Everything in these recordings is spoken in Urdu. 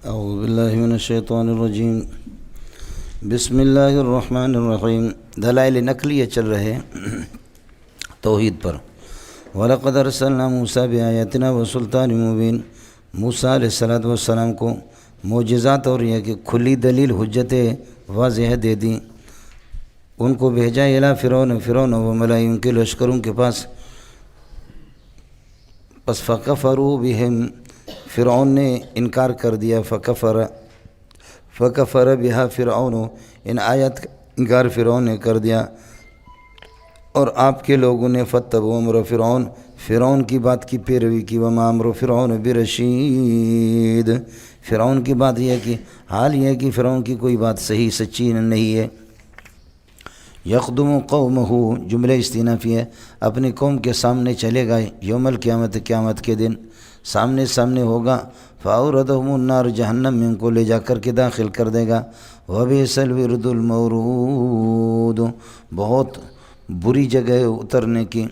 اعوذ باللہ من الشیطان الرجیم بسم اللہ الرحمن الرحیم۔ دلائل نقلیہ چل رہے توحید پر۔ وَلَقَدْ أَرْسَلْنَا مُوسَىٰ بِآيَاتِنَا وَسُلْطَانٍ مُّبِينٍ۔ موسیٰ علیہ السلام کو معجزات اور یہ کہ کھلی دلیل حجت واضح دے دیں۔ ان کو بھیجا الی فرعون و ملائہ، ان کے لشکروں کے پاس۔ پس فکفروا بہم، فرعون نے انکار کر دیا۔ فکفر بہا فرعون، ان آیت کا انکار فرعون نے کر دیا۔ اور آپ کے لوگوں نے فتبعوا امر فرعون کی بات کی پیروی کی۔ وما امر فرعون برشید، فرعون کی بات یہ ہے کہ حال یہ ہے کہ فرعون کی کوئی بات صحیح سچی نہیں ہے۔ یقدم قومہ، جملہ استئنافی ہے، اپنی قوم کے سامنے چلے گا یوم القیامت، قیامت کے دن سامنے ہوگا۔ فاوردہم النار، جہنم میں ان کو لے جا کر کے داخل کر دے گا۔ وبئس الورد المورود، بہت بری جگہ ہے اترنے کی۔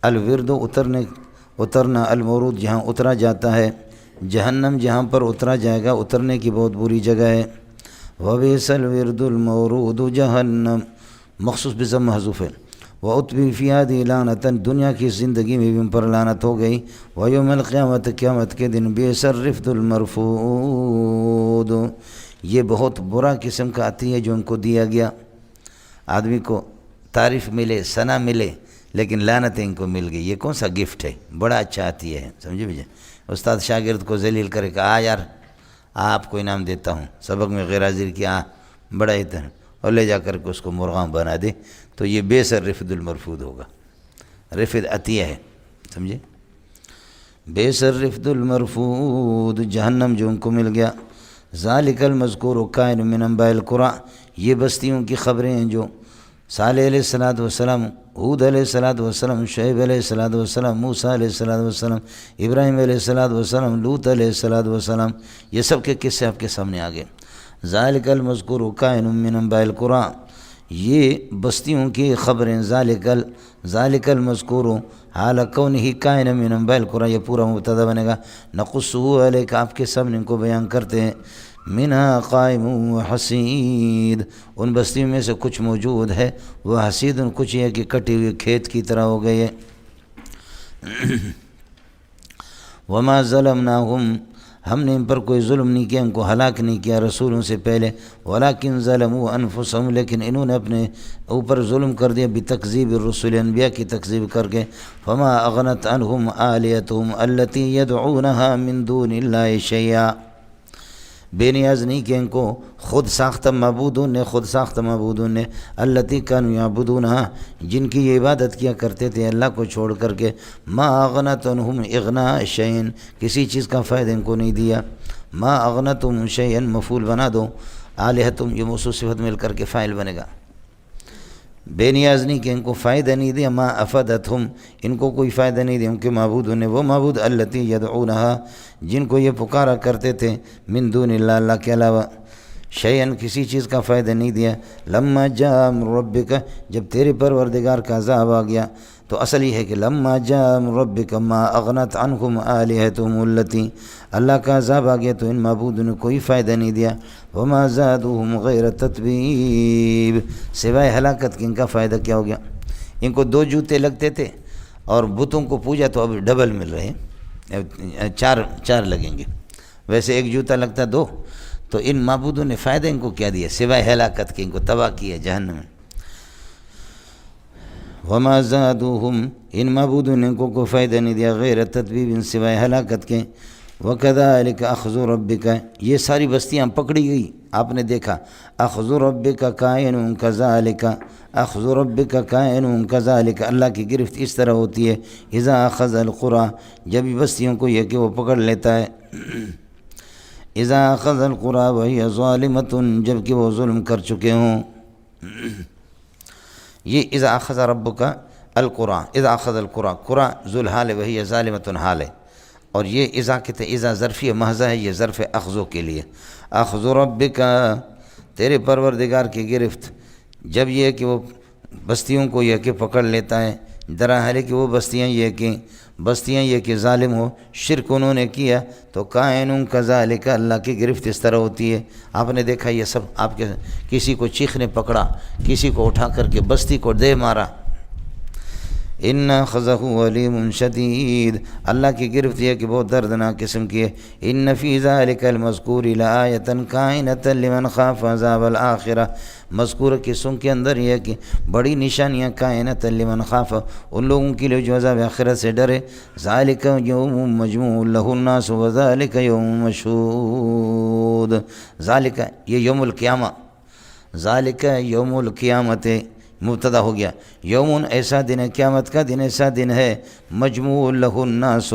الورد اترنا، المورود جہاں اترا جاتا ہے، جہنم جہاں پر اترا جائے گا اترنے کی بہت بری جگہ ہے۔ وبئس الورد المورود جہنم، مخصوص بضم محذوف ہے۔ وَأُتْبِعَ فِي هَذِهِ لَعْنَةً، دنیا کی زندگی میں بھی ان پر لعنت ہو گئی۔ وَيَوْمَ الْقِيَامَةِ، قیامت کے دن بِئْسَ الرِّفْدُ الْمَرْفُودُ، یہ بہت برا قسم کا عطیہ جو ان کو دیا گیا۔ آدمی کو تعریف ملے، ثنا ملے، لیکن لعنتیں ان کو مل گئی۔ یہ کون سا گفٹ ہے؟ بڑا اچھا عطیہ ہے، سمجھے بھائی؟ استاد شاگرد کو ذلیل کرے کہ یار آپ کو انعام دیتا ہوں، سبق میں غیر حاضر کیا، بڑا ہی طرح، اور لے جا کر کے اس کو مرغاں بنا دے، تو یہ بئس الرفد المرفود ہوگا۔ رفد عطیہ ہے، سمجھے؟ بئس الرفد المرفود، جہنم جو ان کو مل گیا۔ ذالک المذکور کائن من انباء القری، یہ بستیوں کی خبریں ہیں جو صالح علیہ السلام، ہود علیہ السلام، شعیب علیہ السلام، موسیٰ علیہ السلام، ابراہیم علیہ السلام، لوط علیہ السلام، یہ سب کے قصے آپ کے سامنے آ گئے۔ ذالک المذکور کائن من انباء القری، یہ بستیوں کی خبریں، ذالک المذکور حال کونہ کائن من انباء القری، یہ پورا مبتدا بنے گا۔ نقصہ علیک، آپ کے سامنے ان کو بیان کرتے ہیں۔ منہا قائم و حصید، ان بستیوں میں سے کچھ موجود ہے، وہ حصید، کچھ یہ کہ کٹی ہوئی کھیت کی طرح ہو گئی ہے۔ وما ظلمناہم، ہم نے ان پر کوئی ظلم نہیں کیا، ان کو ہلاک نہیں کیا رسولوں سے پہلے۔ ولکن ظلموا انفسہم، لیکن انہوں نے اپنے اوپر ظلم کر دیا بتکذیب الرسل، انبیاء کی تکذیب کر کے۔ فما اغنت عنہم آلیتہم التی یدعونہا من دون اللہ شیئا، بے نیاز نہیں کہ ان کو خود ساختہ معبودوں نے التی کانوا یعبدونہا، جن کی یہ عبادت کیا کرتے تھے اللہ کو چھوڑ کر کے۔ ما اغنت عنہم اغناء شیئن، کسی چیز کا فائدہ ان کو نہیں دیا۔ ما اغنتم شیئن مفعول بنا دو، آلہتم یہ موصوف صفت مل کر کے فاعل بنے گا۔ بے نیاز نہیں کہ ان کو فائدہ نہیں دیا۔ ما افادتہم، ان کو کوئی فائدہ نہیں دیا ان کے معبودوں نے، وہ معبود التی یدعونہا، جن کو یہ پکارا کرتے تھے، من دون اللہ، اللہ کے علاوہ، شیئن کسی چیز کا فائدہ نہیں دیا۔ لما جاء امر ربک، جب تیرے پروردگار کا عذاب آ گیا، تو اصل یہ ہے کہ لما جاء امر ربک ما اغنت عنہم آلہتہم التی، اللہ کا عذاب آ گیا تو ان معبودوں نے کوئی فائدہ نہیں دیا۔ وما زادوہم غیر تتبیب، سوائے ہلاکت کے ان کا فائدہ کیا ہو گیا؟ ان کو 2 جوتے لگتے تھے اور بتوں کو پوجا تو اب ڈبل مل رہے ہیں، چار لگیں گے، ویسے 1 جوتا لگتا 2، تو ان معبودوں نے فائدہ ان کو کیا دیا سوائے ہلاکت کے؟ ان کو تباہ کیا جہنم میں۔ وما زادوہم، ان معبودوں نے ان کو کوئی فائدہ نہیں دیا غیر تتبیب، سوائے ہلاکت کے۔ وَكَذَلِكَ أَخْذُ رَبِّكَ، یہ ساری بستیاں پکڑی گئی، آپ نے دیکھا۔ أَخْذُ رَبِّكَ كَائِنٌ كَذَلِكَ، أَخْذُ رَبِّكَ كَائِنٌ كَذَلِكَ، اللہ کی گرفت اس طرح ہوتی ہے۔ إِذَا أَخَذَ الْقُرَىٰ، جب بستیوں کو یہ کہ وہ پکڑ لیتا ہے۔ إِذَا أَخَذَ الْقُرَىٰ وَهِيَ ظَالِمَةٌ، جب کہ وہ ظلم کر چکے ہوں۔ یہ اذا اخذ ربک القرآن، اذا اخذ القرآن، قرآن ذو الحال وہی ظالمۃ حال ہے، اور یہ اذا کہتے ہیں اذا ظرفیہ محض ہے، یہ ظرف اخذو کے لیے۔ اخذ ربک، تیرے پروردگار کی گرفت، جب یہ کہ وہ بستیوں کو یہ کہ پکڑ لیتا ہے، درحال کہ وہ بستیاں یہ کہ ظالم ہو، شرک انہوں نے کیا تو کائن کذالک، اللہ کی گرفت اس طرح ہوتی ہے۔ آپ نے دیکھا یہ سب آپ کے کسی کو چیخ نے پکڑا، کسی کو اٹھا کر کے بستی کو دے مارا۔ ان اخذہ علیم شدید، اللہ کی گرفت یہ کہ بہت دردناک قسم کی ہے۔ ان فی ذلک المذکور لآیۃ کائنۃ لمن خاف عذاب الآخرہ، مذکورہ قسم کے اندر یہ کہ بڑی نشانیاں کائنۃ لمن خاف، ان لوگوں کے لیے جو عذاب آخرت سے ڈرے۔ ذالک یوم مجموع لہ الناس وذالک یوم مشہود، ذالک یہ یوم القیامہ، ذالک یوم القیامت مبتدا ہو گیا، یومن ایسا دن ہے، قیامت کا دن ایسا دن ہے، مجموع لہ الناس،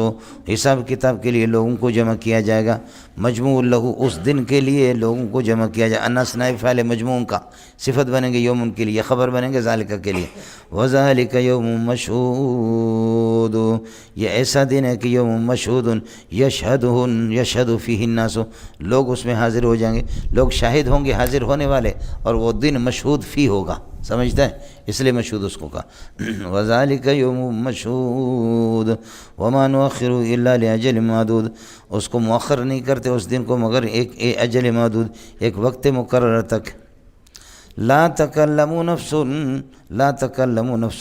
حساب کتاب کے لیے لوگوں کو جمع کیا جائے گا، مجموع لہ اس دن کے لیے لوگوں کو جمع کیا جائے گا۔ الناس نائب فاعل مجموع کا صفت بنیں گے یومن کے لیے، خبر بنیں گے ذالک کے لیے۔ وذالک یوم مشہود، یہ ایسا دن ہے کہ یوم مشہود یشہد فیہ الناس، لوگ اس میں حاضر ہو جائیں گے، لوگ شاہد ہوں گے حاضر ہونے والے، اور وہ دن مشہود فی ہوگا، سمجھتا ہے، اس لیے مشہود اس کو کہا۔ وذالک یوم مشہود وما نؤخر الا لاجل معدود، اس کو مؤخر نہیں کرتے اس دن کو مگر ایک اجل معدود، ایک وقت مقرر تک۔ لا تکلم نفس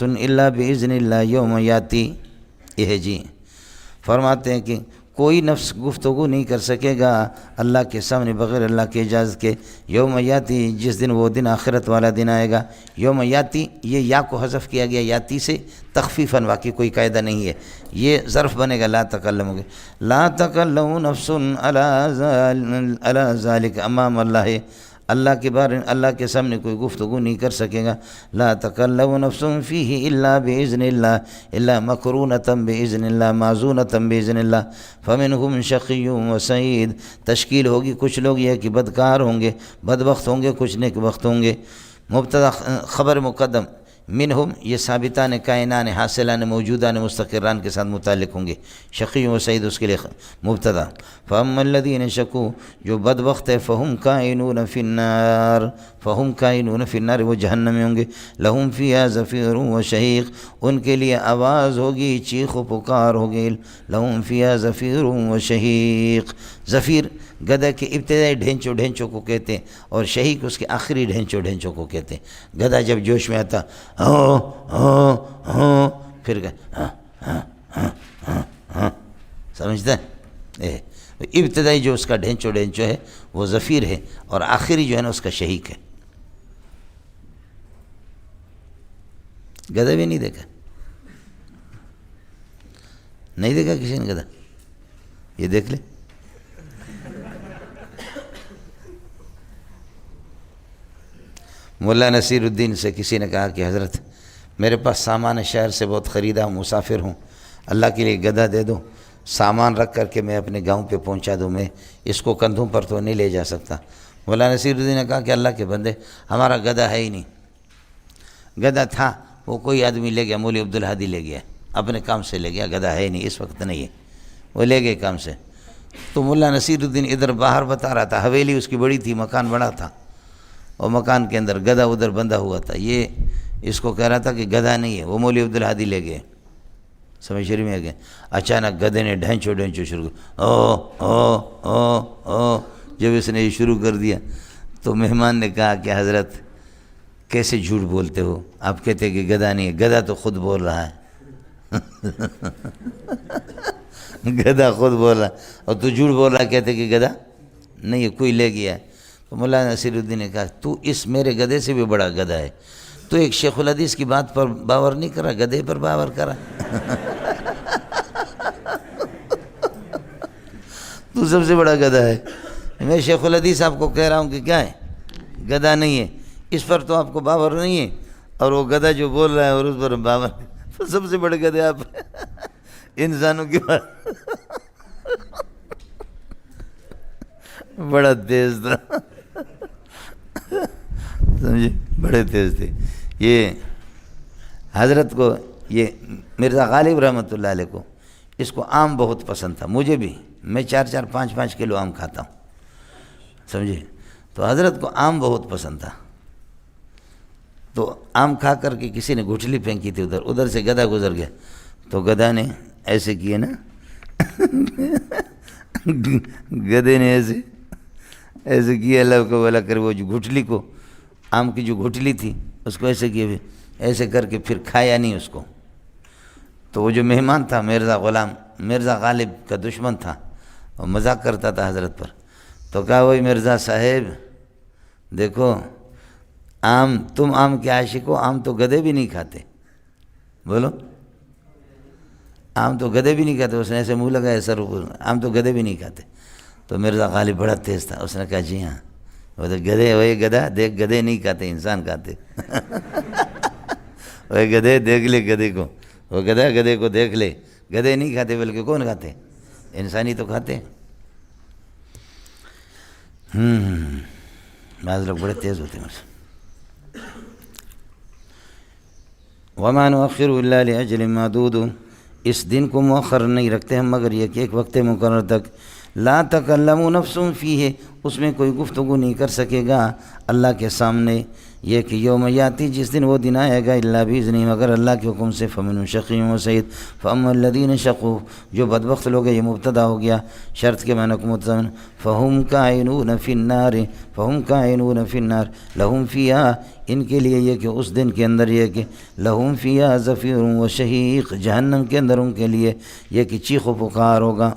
الا باذن اللہ یوم یاتی، یہ ہے جی، فرماتے ہیں کہ کوئی نفس گفتگو نہیں کر سکے گا اللہ کے سامنے بغیر اللہ کے اجازت کے، یوم یاتی، جس دن وہ دن آخرت والا دن آئے گا۔ یوم یاتی، یہ یا کو حذف کیا گیا یاتی سے تخفیفاً، واقعی کوئی قاعدہ نہیں ہے، یہ ظرف بنے گا لا تکلم ہوگا، لا تکلم نفس علی ذالک امام اللہ، اللہ کے بارے اللہ کے سامنے کوئی گفتگو نہیں کر سکے گا۔ لا تکلم نفس فیہ الا باذن اللہ، الا مقرونۃ باذن اللہ، معزونۃ باذن اللہ۔ فمنہم شقی و سعید، تشکیل ہوگی، کچھ لوگ یہ کہ بدکار ہوں گے، بدبخت ہوں گے، کچھ نیک بخت ہوں گے۔ مبتدا خبر مقدم، منہم یہ ثابتان کائنان حاصلان موجودان مستقران کے ساتھ متعلق ہوں گے، شقی و سعید اس کے لیے مبتدا۔ فاما الذین شقوا، جو بدبخت ہے، فہم کائنون فی النار، فہم کائنون فی النار، وہ جہنم میں ہوں گے۔ لہم فیہا زفیر و شہیق، ان کے لیے آواز ہوگی، چیخ و پکار ہوگی۔ لہم فیہا زفیر و شہیق، زفیر گدھا کے ابتدائی ڈھینچوں کو کہتے ہیں، اور شہیق اس کے آخری ڈھینچوں کو کہتے ہیں۔ گدھا جب جوش میں آتا ہاں ہاں ہاں، پھر سمجھتا ہے، ابتدائی جو اس کا ڈھینچو ہے وہ زفیر ہے، اور آخری جو ہے نا اس کا شہیق ہے۔ گدھا بھی نہیں دیکھا؟ نہیں دیکھا کسی نے گدھا؟ یہ دیکھ لے۔ مولا نصیر الدین سے کسی نے کہا کہ حضرت میرے پاس سامان شہر سے بہت خریدا ہوں، مسافر ہوں، اللہ کے لیے گدھا دے دو، سامان رکھ کر کے میں اپنے گاؤں پہ پہنچا دوں، میں اس کو کندھوں پر تو نہیں لے جا سکتا۔ مولا نصیر الدین نے کہا کہ اللہ کے بندے، ہمارا گدھا ہے ہی نہیں، گدھا تھا وہ کوئی آدمی لے گیا، مولوی عبدالہادی لے گیا، اپنے کام سے لے گیا، گدھا ہے ہی نہیں، اس وقت نہیں ہے، وہ لے گئے کام سے۔ تو مولا نصیر الدین ادھر باہر بتا رہا تھا، حویلی اس کی بڑی تھی، مکان بڑا تھا، اور مکان کے اندر گدھا ادھر بندھا ہوا تھا، یہ اس کو کہہ رہا تھا کہ گدھا نہیں ہے، وہ مولوی عبدالہادی لے گئے، سمجھ شریف میں گئے۔ اچانک گدھے نے ڈھینچو شروع جب اس نے یہ شروع کر دیا تو مہمان نے کہا کہ حضرت کیسے جھوٹ بولتے ہو، آپ کہتے کہ گدھا نہیں ہے، گدھا تو خود بول رہا ہے گدھا خود بول رہا ہے، اور تو جھوٹ بول رہا ہے، کہتے کہ گدھا نہیں ہے، کوئی لے گیا ہے۔ تو مولانا نصیر الدین نے کہا تو اس میرے گدھے سے بھی بڑا گدھا ہے، تو ایک شیخ الحدیث کی بات پر باور نہیں کرا، گدھے پر باور کرا تو سب سے بڑا گدھا ہے۔ میں شیخ الحدیث آپ کو کہہ رہا ہوں کہ کیا ہے، گدھا نہیں ہے، اس پر تو آپ کو باور نہیں ہے، اور وہ گدھا جو بول رہا ہے اور اس پر باور، سب سے بڑے گدھے آپ انسانوں کے بعد بڑا تیز تھا سمجھے، بڑے تیز تھے۔ یہ حضرت کو، یہ مرزا غالب رحمۃ اللہ علیہ کو، اس کو آم بہت پسند تھا، مجھے بھی، میں 4 5 کلو آم کھاتا ہوں، سمجھے۔ تو حضرت کو آم بہت پسند تھا، تو آم کھا کر کے کسی نے گٹھلی پھینکی تھی ادھر سے گدھا گزر گیا، تو گدھا نے ایسے کیے نا گدھے نے ایسے کیا، اللہ کو بھلا کر، وہ جو گٹھلی کو، آم کی جو گٹھلی تھی اس کو ایسے کیے، ایسے کر کے پھر کھایا نہیں اس کو۔ تو وہ جو مہمان تھا مرزا غالب کا دشمن تھا، وہ مذاق کرتا تھا حضرت پر، تو کہا وہی مرزا صاحب دیکھو تم آم کے عاشق ہو، آم تو گدھے بھی نہیں کھاتے، بولو آم تو گدھے بھی نہیں کھاتے۔ اس نے ایسے منہ لگایا سر اوپر، آم تو گدھے بھی نہیں کھاتے۔ تو مرزا غالب بڑا تیز تھا، اس نے کہا جی ہاں، وہ تو گدھے، وہی گدھا دیکھ، گدھے نہیں کھاتے، انسان کھاتے وہی گدھے دیکھ لے گدھے کو، وہ گدھا گدھے کو دیکھ لے، گدھے نہیں کھاتے بلکہ کون کھاتے؟ انسانی تو کھاتے۔ بعض لوگ بڑے تیز ہوتے ہیں۔ وَمَا نُؤَخِّرُ إِلَّا لِأَجَلٍ مَّعْدُودٍ، اس دن کو مؤخر نہیں رکھتے ہم مگر یہ کہ ایک وقت مقرر تک۔ لا تکلم نفس فیہ، اس میں کوئی گفتگو نہیں کر سکے گا اللہ کے سامنے۔ یہ کہ یوم یاتی، جس دن وہ دن آئے گا، الا باذنہ، مگر اللہ کے حکم سے، فمنهم شقی و سعید، فاما الذین شقوا، جو بدبخت لوگ ہیں، یہ مبتدا ہو گیا شرط کے معنی کو متضمن، فہم کائنون فی النار، فہم کائنون فی النار، لہم فیہا، ان کے لیے یہ کہ اس دن کے اندر یہ کہ لہم فیہا زفیر و شہیق، جہنم کے اندر ان کے لیے یہ کہ چیخ و پکار ہوگا۔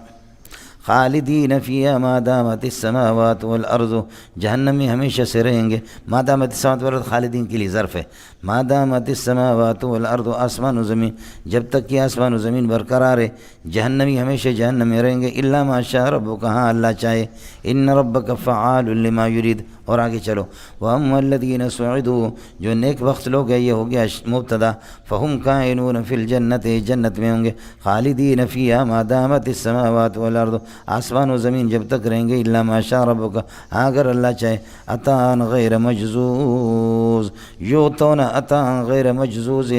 خالدین فیہا ما دامت السماوات والارض، جہنم میں ہمیشہ سے رہیں گے۔ ما دامت السماوات والارض خالدین کے لیے ظرف ہے، ما دامت السماوات والارض، آسمان و زمین، جب تک کہ آسمان و زمین برقرار ہے جہنمی ہمیشہ جہنم میں رہیں گے۔ الا ما شاء ربک، ہاں اللہ چاہے، ان ربک فعال لما یرید۔ اور آگے چلو، واما الذین سعدوا، جو نیک وقت لوگ ہیں، یہ ہو گیا مبتدا، فہم کائنون فی الجنت، جنت میں ہوں گے، خالدین فیہا ما دامت السماوات والارض، آسمان و زمین جب تک رہیں گے، الا ما شاء ربک، اگر اللہ چاہے، عطاء غیر مجزوز، یعطون عطاء غیر مجزوز،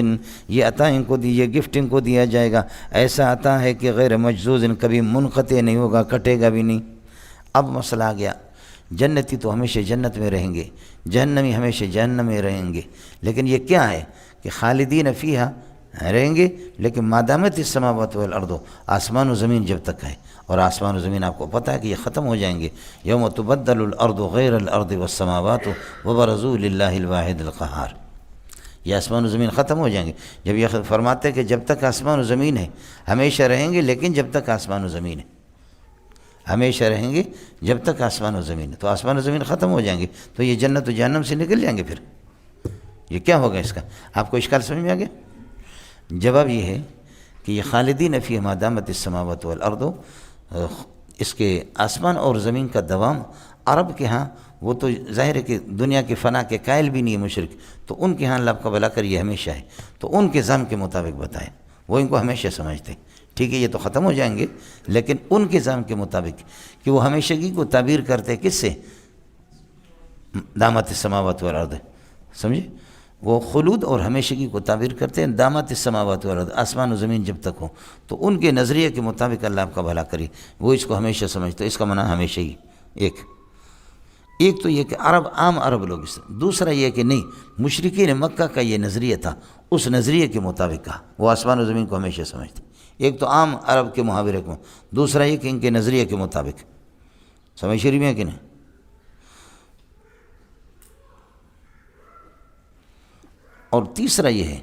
یہ عطا ان کو دی، یہ گفٹ ان کو دیا جائے گا، ایسا عطا ہے کہ غیر مجزوز، کبھی منقطع نہیں ہوگا، کٹے گا بھی نہیں۔ اب مسئلہ آ گیا، جنتی تو ہمیشہ جنت میں رہیں گے، جہنمی ہمیشہ جہنم میں رہیں گے، لیکن یہ کیا ہے کہ خالدین فیہا رہیں گے، لیکن ما دامت السماوات والارض، آسمان و زمین جب تک ہے، اور آسمان و زمین آپ کو پتہ ہے کہ یہ ختم ہو جائیں گے، یوم تبدل الارض غیر الارض والسماوات وبرزوا للہ الواحد القہار، یہ آسمان و زمین ختم ہو جائیں گے۔ جب یہ فرماتے ہیں کہ جب تک آسمان و زمین ہے ہمیشہ رہیں گے، لیکن جب تک آسمان و زمین ہے ہمیشہ رہیں گے، جب تک آسمان و زمین ہے، تو آسمان و زمین ختم ہو جائیں گے، تو یہ جنت و جہنم سے نکل جائیں گے، پھر یہ کیا ہوگا اس کا؟ آپ کو اشکال سمجھ میں آ گیا؟ جواب یہ ہے کہ یہ خالدین فیہا ما دامت السماوات والارض، اس کے آسمان اور زمین کا دوام، عرب کے ہاں وہ تو ظاہر ہے کہ دنیا کے فنا کے قائل بھی نہیں ہے مشرک، تو ان کے ہاں اللہ کا بھلا کر یہ ہمیشہ ہے، تو ان کے ظن کے مطابق بتائیں، وہ ان کو ہمیشہ سمجھتے ہیں، ٹھیک ہے یہ تو ختم ہو جائیں گے، لیکن ان کے ظن کے مطابق کہ وہ ہمیشگی کو تعبیر کرتے کس سے؟ دامت السماوات والارض، سمجھے؟ وہ خلود اور ہمیشگی کو تعبیر کرتے ہیں دامت السماوات والارض، آسمان و زمین جب تک ہو، تو ان کے نظریے کے مطابق اللہ آپ کا بھلا کرے، وہ اس کو ہمیشہ سمجھتے، اس کا معنی ہمیشہ ہی۔ ایک تو یہ کہ عام عرب لوگ اس، دوسرا یہ کہ نہیں، مشرکین مکہ کا یہ نظریہ تھا، اس نظریے کے مطابق کہا، وہ آسمان و زمین کو ہمیشہ سمجھتے۔ ایک تو عام عرب کے محاورے کو، دوسرا یہ کہ ان کے نظریے کے مطابق، سمجھ شریف ہے کہ نہیں؟ اور تیسرا یہ ہے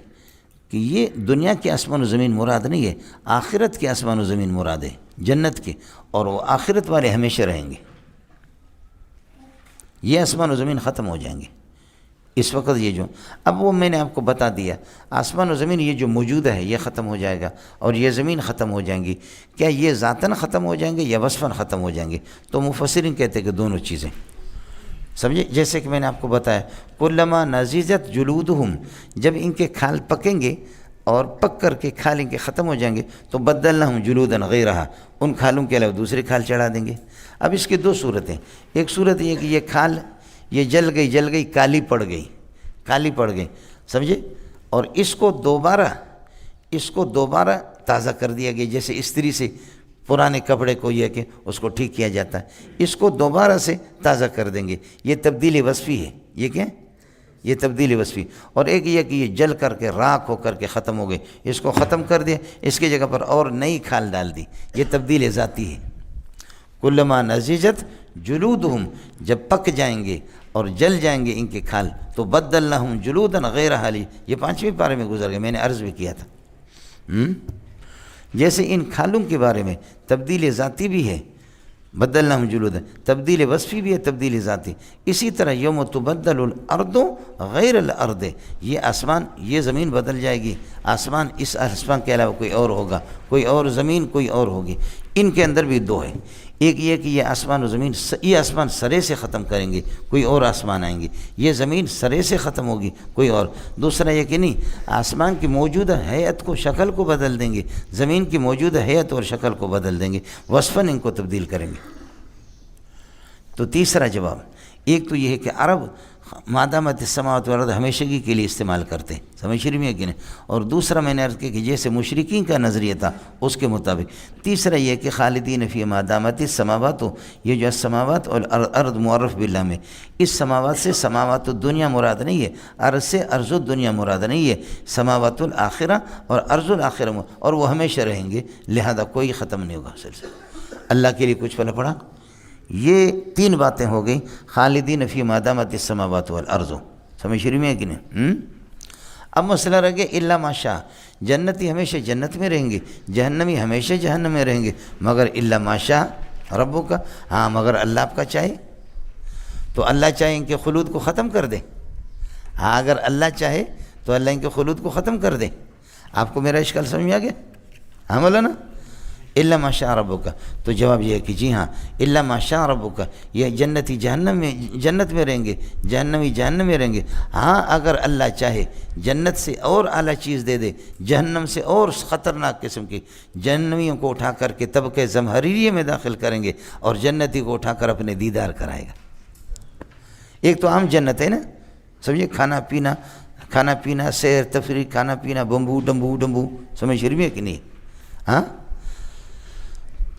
کہ یہ دنیا کے آسمان و زمین مراد نہیں ہے، آخرت کے آسمان و زمین مراد ہے، جنت کے، اور وہ آخرت والے ہمیشہ رہیں گے، یہ آسمان و زمین ختم ہو جائیں گے اس وقت۔ یہ جو اب وہ میں نے آپ کو بتا دیا، آسمان و زمین یہ جو موجود ہے یہ ختم ہو جائے گا، اور یہ زمین ختم ہو جائیں گی، کیا یہ ذاتاً ختم ہو جائیں گے یا وصفاً ختم ہو جائیں گے؟ تو مفسرین کہتے ہیں کہ دونوں چیزیں، سمجھے؟ جیسے کہ میں نے آپ کو بتایا، کلما نضجت جلودہم، جب ان کے کھال پکیں گے اور پک کر کے کھال ان کے ختم ہو جائیں گے، تو بدلناہم جلودا غیرہا، ان کھالوں کے علاوہ دوسرے کھال چڑھا دیں گے۔ اب اس کی دو صورتیں، ایک صورت یہ کہ یہ کھال یہ جل گئی کالی پڑ گئی، سمجھے؟ اور اس کو دوبارہ تازہ کر دیا گیا، جیسے استری سے پرانے کپڑے کو یہ کہ اس کو ٹھیک کیا جاتا ہے، اس کو دوبارہ سے تازہ کر دیں گے، یہ تبدیلی وصفی ہے۔ یہ کیا؟ یہ تبدیل وصفی، اور ایک یہ کہ یہ جل کر کے راکھ ہو کر کے ختم ہو گئے، اس کو ختم کر دیا، اس کی جگہ پر اور نئی کھال ڈال دی، یہ تبدیل ذاتی ہے۔ کلما نضجت جلودہم، جب پک جائیں گے اور جل جائیں گے ان کے کھال تو بدلناہم جلودا غیرہا، یہ 5ویں پارے میں گزر گئے، میں نے عرض بھی کیا تھا۔ جیسے ان کھالوں کے بارے میں تبدیل ذاتی بھی ہے، بدلناہم جلودا، تبدیل وصفی بھی ہے، تبدیل ذاتی، اسی طرح یوم تبدل الارض غیر الارض، یہ آسمان، یہ زمین بدل جائے گی، آسمان اس آسمان کے علاوہ کوئی اور ہوگا، کوئی اور زمین کوئی اور ہوگی۔ ان کے اندر بھی دو ہے، ایک یہ کہ یہ آسمان و زمین، یہ آسمان سرے سے ختم کریں گے، کوئی اور آسمان آئیں گے، یہ زمین سرے سے ختم ہوگی، کوئی اور۔ دوسرا یہ کہ نہیں، آسمان کی موجودہ ہیئت کو، شکل کو بدل دیں گے، زمین کی موجودہ ہیئت اور شکل کو بدل دیں گے، وصفاً ان کو تبدیل کریں گے۔ تو تیسرا جواب، ایک تو یہ ہے کہ عرب مادامت السماوات والارض ہمیشگی کے لیے استعمال کرتے ہیں، سمجھ رہی ہیں کہ نہیں، اور دوسرا میں نے عرض کیا کہ جیسے مشرکین کا نظریہ تھا اس کے مطابق۔ تیسرا یہ کہ خالدین فی مادامت السماوات، یہ جو السماوات اور الارض معرف باللہ میں، اس سماوات سے سماوات الدنیا مراد نہیں ہے، ارض سے ارض الدنیا مراد نہیں ہے، سماوات الآخرہ اور ارض الآخرہ، اور وہ ہمیشہ رہیں گے، لہذا کوئی ختم نہیں ہوگا سلسلہ۔ اللہ کے لیے کچھ پھل پڑا۔ یہ 3 باتیں ہو گئیں، خالدین فی مادامت السماوات والارض، سمجھ رہی ہیں کہ نہیں؟ اب مسئلہ رہ گیا الا ما شاء، جنتی ہمیشہ جنت میں رہیں گے، جہنمی ہمیشہ جہنم میں رہیں گے، مگر الا ما شاء ربک، ہاں مگر اللہ آپ کا چاہے، تو اللہ چاہے ان کے خلود کو ختم کر دے، ہاں اگر اللہ چاہے تو اللہ ان کے خلود کو ختم کر دے۔ آپ کو میرا اشکال سمجھ میں آ گیا؟ ہاں مولانا، الا ما شاء ربک، تو جواب یہ ہے کہ جی ہاں، الا ما شاء ربک، یہ جنتی جہنم میں، جنت میں رہیں گے، جہنمی جہنم میں رہیں گے، ہاں اگر اللہ چاہے جنت سے اور اعلیٰ چیز دے دے، جہنم سے اور خطرناک قسم کی، جہنمیوں کو اٹھا کر کے طبقہ زمہریریہ میں داخل کریں گے اور جنتی کو اٹھا کر اپنے دیدار کرائے گا۔ ایک تو عام جنت ہے نا، سمجھے، کھانا پینا سیر تفریح، کھانا پینا، بمبو ڈمبو ڈمبو، سمجھ رہی ہے کہ نہیں؟ ہاں،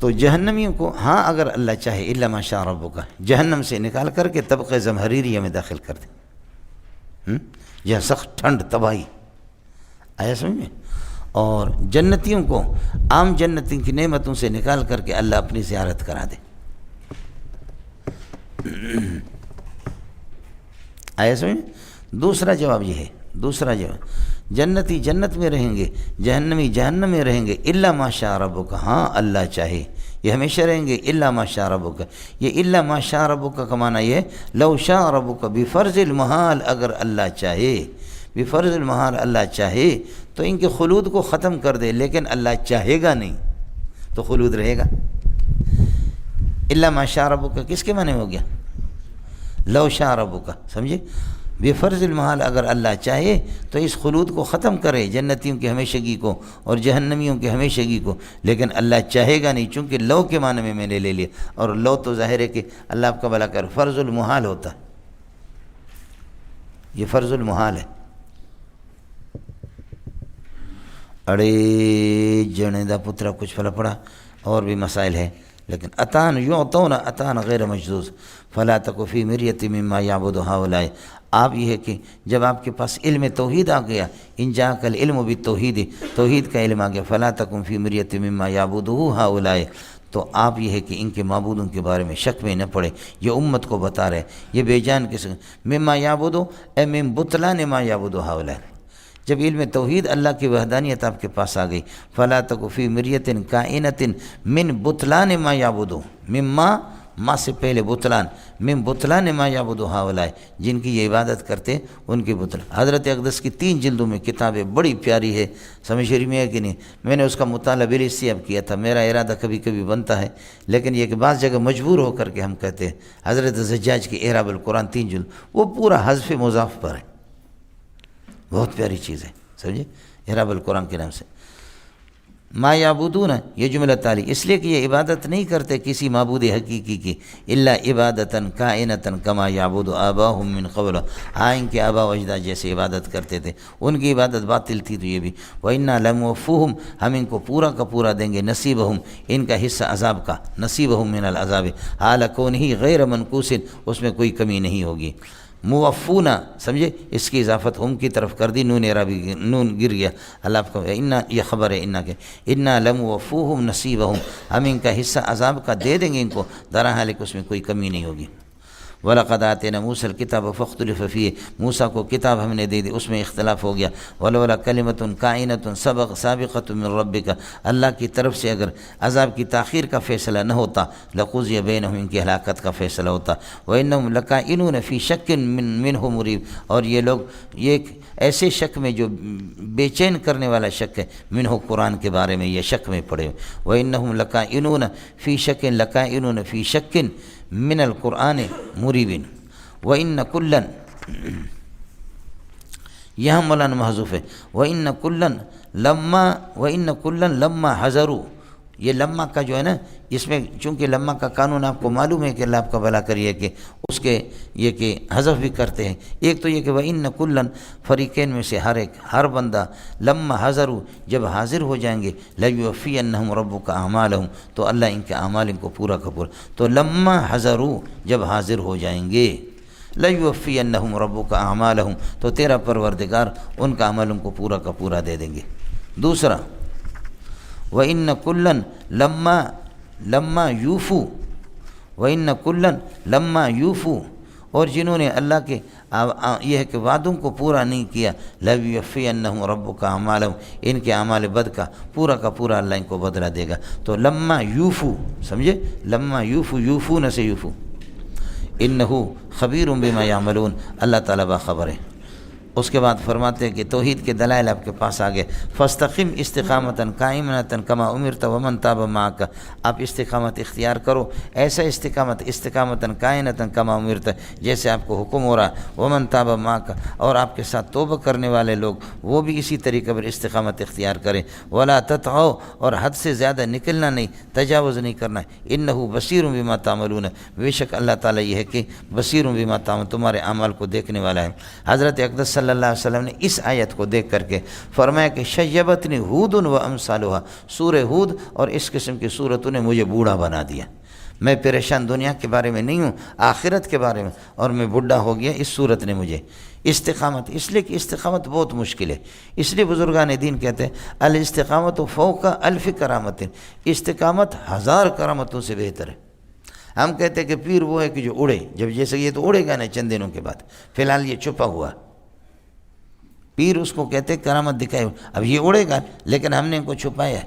تو جہنمیوں کو ہاں اگر اللہ چاہے الا ما شاء ربک، جہنم سے نکال کر کے طبقہ زمہریریہ میں داخل کر دیں، جہاں سخت ٹھنڈ تباہی، آیا سمجھ میں، اور جنتیوں کو عام جنتی کی نعمتوں سے نکال کر کے اللہ اپنی زیارت کرا دے۔ آیا سمجھ میں؟ دوسرا جواب یہ ہے، دوسرا جواب، جنتی جنت میں رہیں گے، جہنمی جہنم میں رہیں گے، الا ما شاء ربک، ہاں اللہ چاہے یہ ہمیشہ رہیں گے، الا ما شاء ربک، یہ الا ما شاء ربک کا معنی یہ ہے لو شاء ربک بفرض المحال، اگر اللہ چاہے، بفرض المحال اللہ چاہے تو ان کے خلود کو ختم کر دے، لیکن اللہ چاہے گا نہیں تو خلود رہے گا۔ الا ما شاء ربک کس کے معنی ہو گیا؟ لو شاء ربک، سمجھے، بفرض المحال اگر اللہ چاہے تو اس خلود کو ختم کرے، جنتیوں کی ہمیشگی کو اور جہنمیوں کی ہمیشگی کو، لیکن اللہ چاہے گا نہیں، چونکہ لو کے معنی میں نے لے لیا، اور لو تو ظاہر ہے کہ اللہ آپ کا بھلا کر، فرض المحال ہوتا ہے، یہ فرض المحال ہے۔ اڑے جنے دا پترا کچھ پھلا پڑا، اور بھی مسائل ہیں، لیکن اتان یعطون اتان غیر مجذوذ فلا تک فی مریۃ مما یعبد ہؤلاء، آپ یہ ہے کہ جب آپ کے پاس علم توحید آ گیا، ان جاءک العلم بالتوحید، توحید کا علم آ گیا، فلا تکن فی مریۃ مما یعبد ہؤلاء، تو آپ یہ ہے کہ ان کے معبودوں کے بارے میں شک میں نہ پڑے، یہ امت کو بتا رہے، یہ بے جان قسم، مما یعبد اے من بطلان ما یعبد ہؤلاء، جب علم توحید اللہ کی وحدانیت آپ کے پاس آ گئی، فلا تک فی مریۃ کائنۃ من بطلان ما یعبد، مما ما سے پہلے بطلان، من بطلان ما یعبد ہؤلاء، جن کی یہ عبادت کرتے ان کی بطلان۔ حضرت اقدس کی 3 جلدوں میں کتاب ہے، بڑی پیاری ہے، سمجھ رہی میں ہے کہ نہیں؟ میں نے اس کا مطالعہ بلی سے اب کیا تھا، میرا ارادہ کبھی کبھی بنتا ہے، لیکن یہ کہ بعض جگہ مجبور ہو کر کے ہم کہتے ہیں۔ حضرت زجاج کی اعراب القرآن 3 جلد، وہ پورا حذف مضاف پر ہے، بہت پیاری چیز ہے، سمجھے، اعراب القرآن کے نام سے۔ ما یعبدون، یہ جملہ تعالی، اس لیے کہ یہ عبادت نہیں کرتے کسی معبود حقیقی کی، الا عبادتاً کائنتاً کما یعبد آباؤہم من قبل، ہاں ان کے آبا و اجداد جیسے عبادت کرتے تھے، ان کی عبادت باطل تھی، تو یہ بھی، وَإِنَّا لَمُوَفُّوهُمْ، ہم ان کو پورا کا پورا دیں گے، نصیبہم، ان کا حصہ عذاب کا، نصیبہم من العذاب، حال کونہ غیر منقوص، اس میں کوئی کمی نہیں ہوگی۔ موفونا سمجھے، اس کی اضافت ہم کی طرف کر دی، نون گر گیا، اللہ آپ کو انا، یہ خبر ہے انا کے، انا لموفوہم نصیبہم، ہم ان کا حصہ عذاب کا دے دیں گے ان کو، درا حال کہ اس میں کوئی کمی نہیں ہوگی۔ وَلَقَدْ آتَيْنَا مُوسَى الْكِتَابَ فَاخْتُلِفَ فِيهِ، موسیٰ کو کتاب ہم نے دے دی، اس میں اختلاف ہو گیا۔ وَلَوْلَا كَلِمَةٌ كَائِنَةٌ سَابِقَةٌ مِّن رَّبِّكَ، اللہ کی طرف سے اگر عذاب کی تاخیر کا فیصلہ نہ ہوتا، لَقُضِيَ بَيْنَهُمْ، ان کی ہلاکت کا فیصلہ ہوتا۔ وَإِنَّهُمْ لَكَائِنُونَ فِي شَكٍّ مِّنْهُ مُرِيبٍ، اور یہ لوگ یہ ایسے شک میں جو بے چین کرنے والا شک ہے، منہ قرآن کے بارے میں یہ شک میں پڑے۔ وَإِنَّهُمْ لَكَائِنُونَ فِي شَكٍ لَكَائِنُونَ فِي شَكٍ من القرآن مریبین۔ وَإِنَّ كُلًّا، یہاں مولانا محذوف ہے، وَإِنَّ كُلًّا لَمَّا حَذَرُوا، یہ لمّا کا جو ہے نا، اس میں چونکہ لمّا کا قانون آپ کو معلوم ہے کہ اللہ آپ کا بھلا کریے کہ اس کے یہ کہ حذف بھی کرتے ہیں۔ ایک تو یہ کہ وَإِنَّ كُلًّا، فریقین میں سے ہر بندہ، لمّا حَذَرُوا، جب حاضر ہو جائیں گے، لَيُوَفِّيَنَّهُمْ رَبُّكَ أَعْمَالَهُم، تو اللہ ان کے اعمال ان کو پورا کا پورا، تو لمّا حَذَرُوا، جب حاضر ہو جائیں گے، لَيُوَفِّيَنَّهُمْ رَبُّكَ أَعْمَالَهُم، تو تیرا پروردگار ان کا عمل ان کو پورا کا پورا دے دیں گے۔ دوسرا، وَإِنَّ كُلًّا لَمَّا يُوفُوا، وَإِنَّ كُلًّا لَمَّا يُوفُوا، اور جنہوں نے اللہ کے یہ ہے کہ وعدوں کو پورا نہیں کیا، لَيُوَفِّيَنَّهُمْ رَبُّكَ أَعْمَالَهُم، ان کے اعمال بد کا پورا اللہ ان کو بدلہ دے گا۔ تو لَمَّا يُوفُوا، سمجھے، لَمَّا يُوفُوا، یوفون سے یوفو، إِنَّهُ خَبِيرٌ بِمَا يَعْمَلُونَ، اللہ تعالیٰ باخبر ہے۔ اس کے بعد فرماتے ہیں کہ توحید کے دلائل آپ کے پاس آ گئے، فاستقم استقامتاً قائمتاً کما امرت ومن تاب معک، آپ استقامت اختیار کرو، ایسا استقامتاً قائمتاً کما امرت، جیسے آپ کو حکم ہو رہا، ومن تاب معک، اور آپ کے ساتھ توبہ کرنے والے لوگ وہ بھی اسی طریقے پر استقامت اختیار کریں، ولا تطغوا، اور حد سے زیادہ نکلنا نہیں، تجاوز نہیں کرنا، انہ بصیر بما تعملون، بے شک اللہ تعالیٰ یہ ہے کہ بصیر بما تعملون، تمہارے اعمال کو دیکھنے والا ہے۔ حضرت اقدس صلی اللہ علیہ وسلم نے اس آیت کو دیکھ کر کے فرمایا کہ شیبتنی ہود و امثالها، سورہ ہود اور اس قسم کی سورتوں نے مجھے بوڑھا بنا دیا، میں پریشان دنیا کے بارے میں نہیں ہوں، آخرت کے بارے میں، اور میں بوڑھا ہو گیا، اس صورت نے مجھے۔ استقامت، اس لیے کہ استقامت بہت مشکل ہے، اس لیے بزرگان دین کہتے ہیں الاستقامت فوق الف کرامت، استقامت 1000 کرامتوں سے بہتر ہے۔ ہم کہتے ہیں کہ پیر وہ ہے کہ جو اڑے، جب جیسے یہ تو اڑے گا نا چند دنوں کے بعد، فی الحال یہ چھپا ہوا، پیر اس کو کہتے ہیں کرامت دکھائے، اب یہ اڑے گا لیکن ہم نے ان کو چھپایا ہے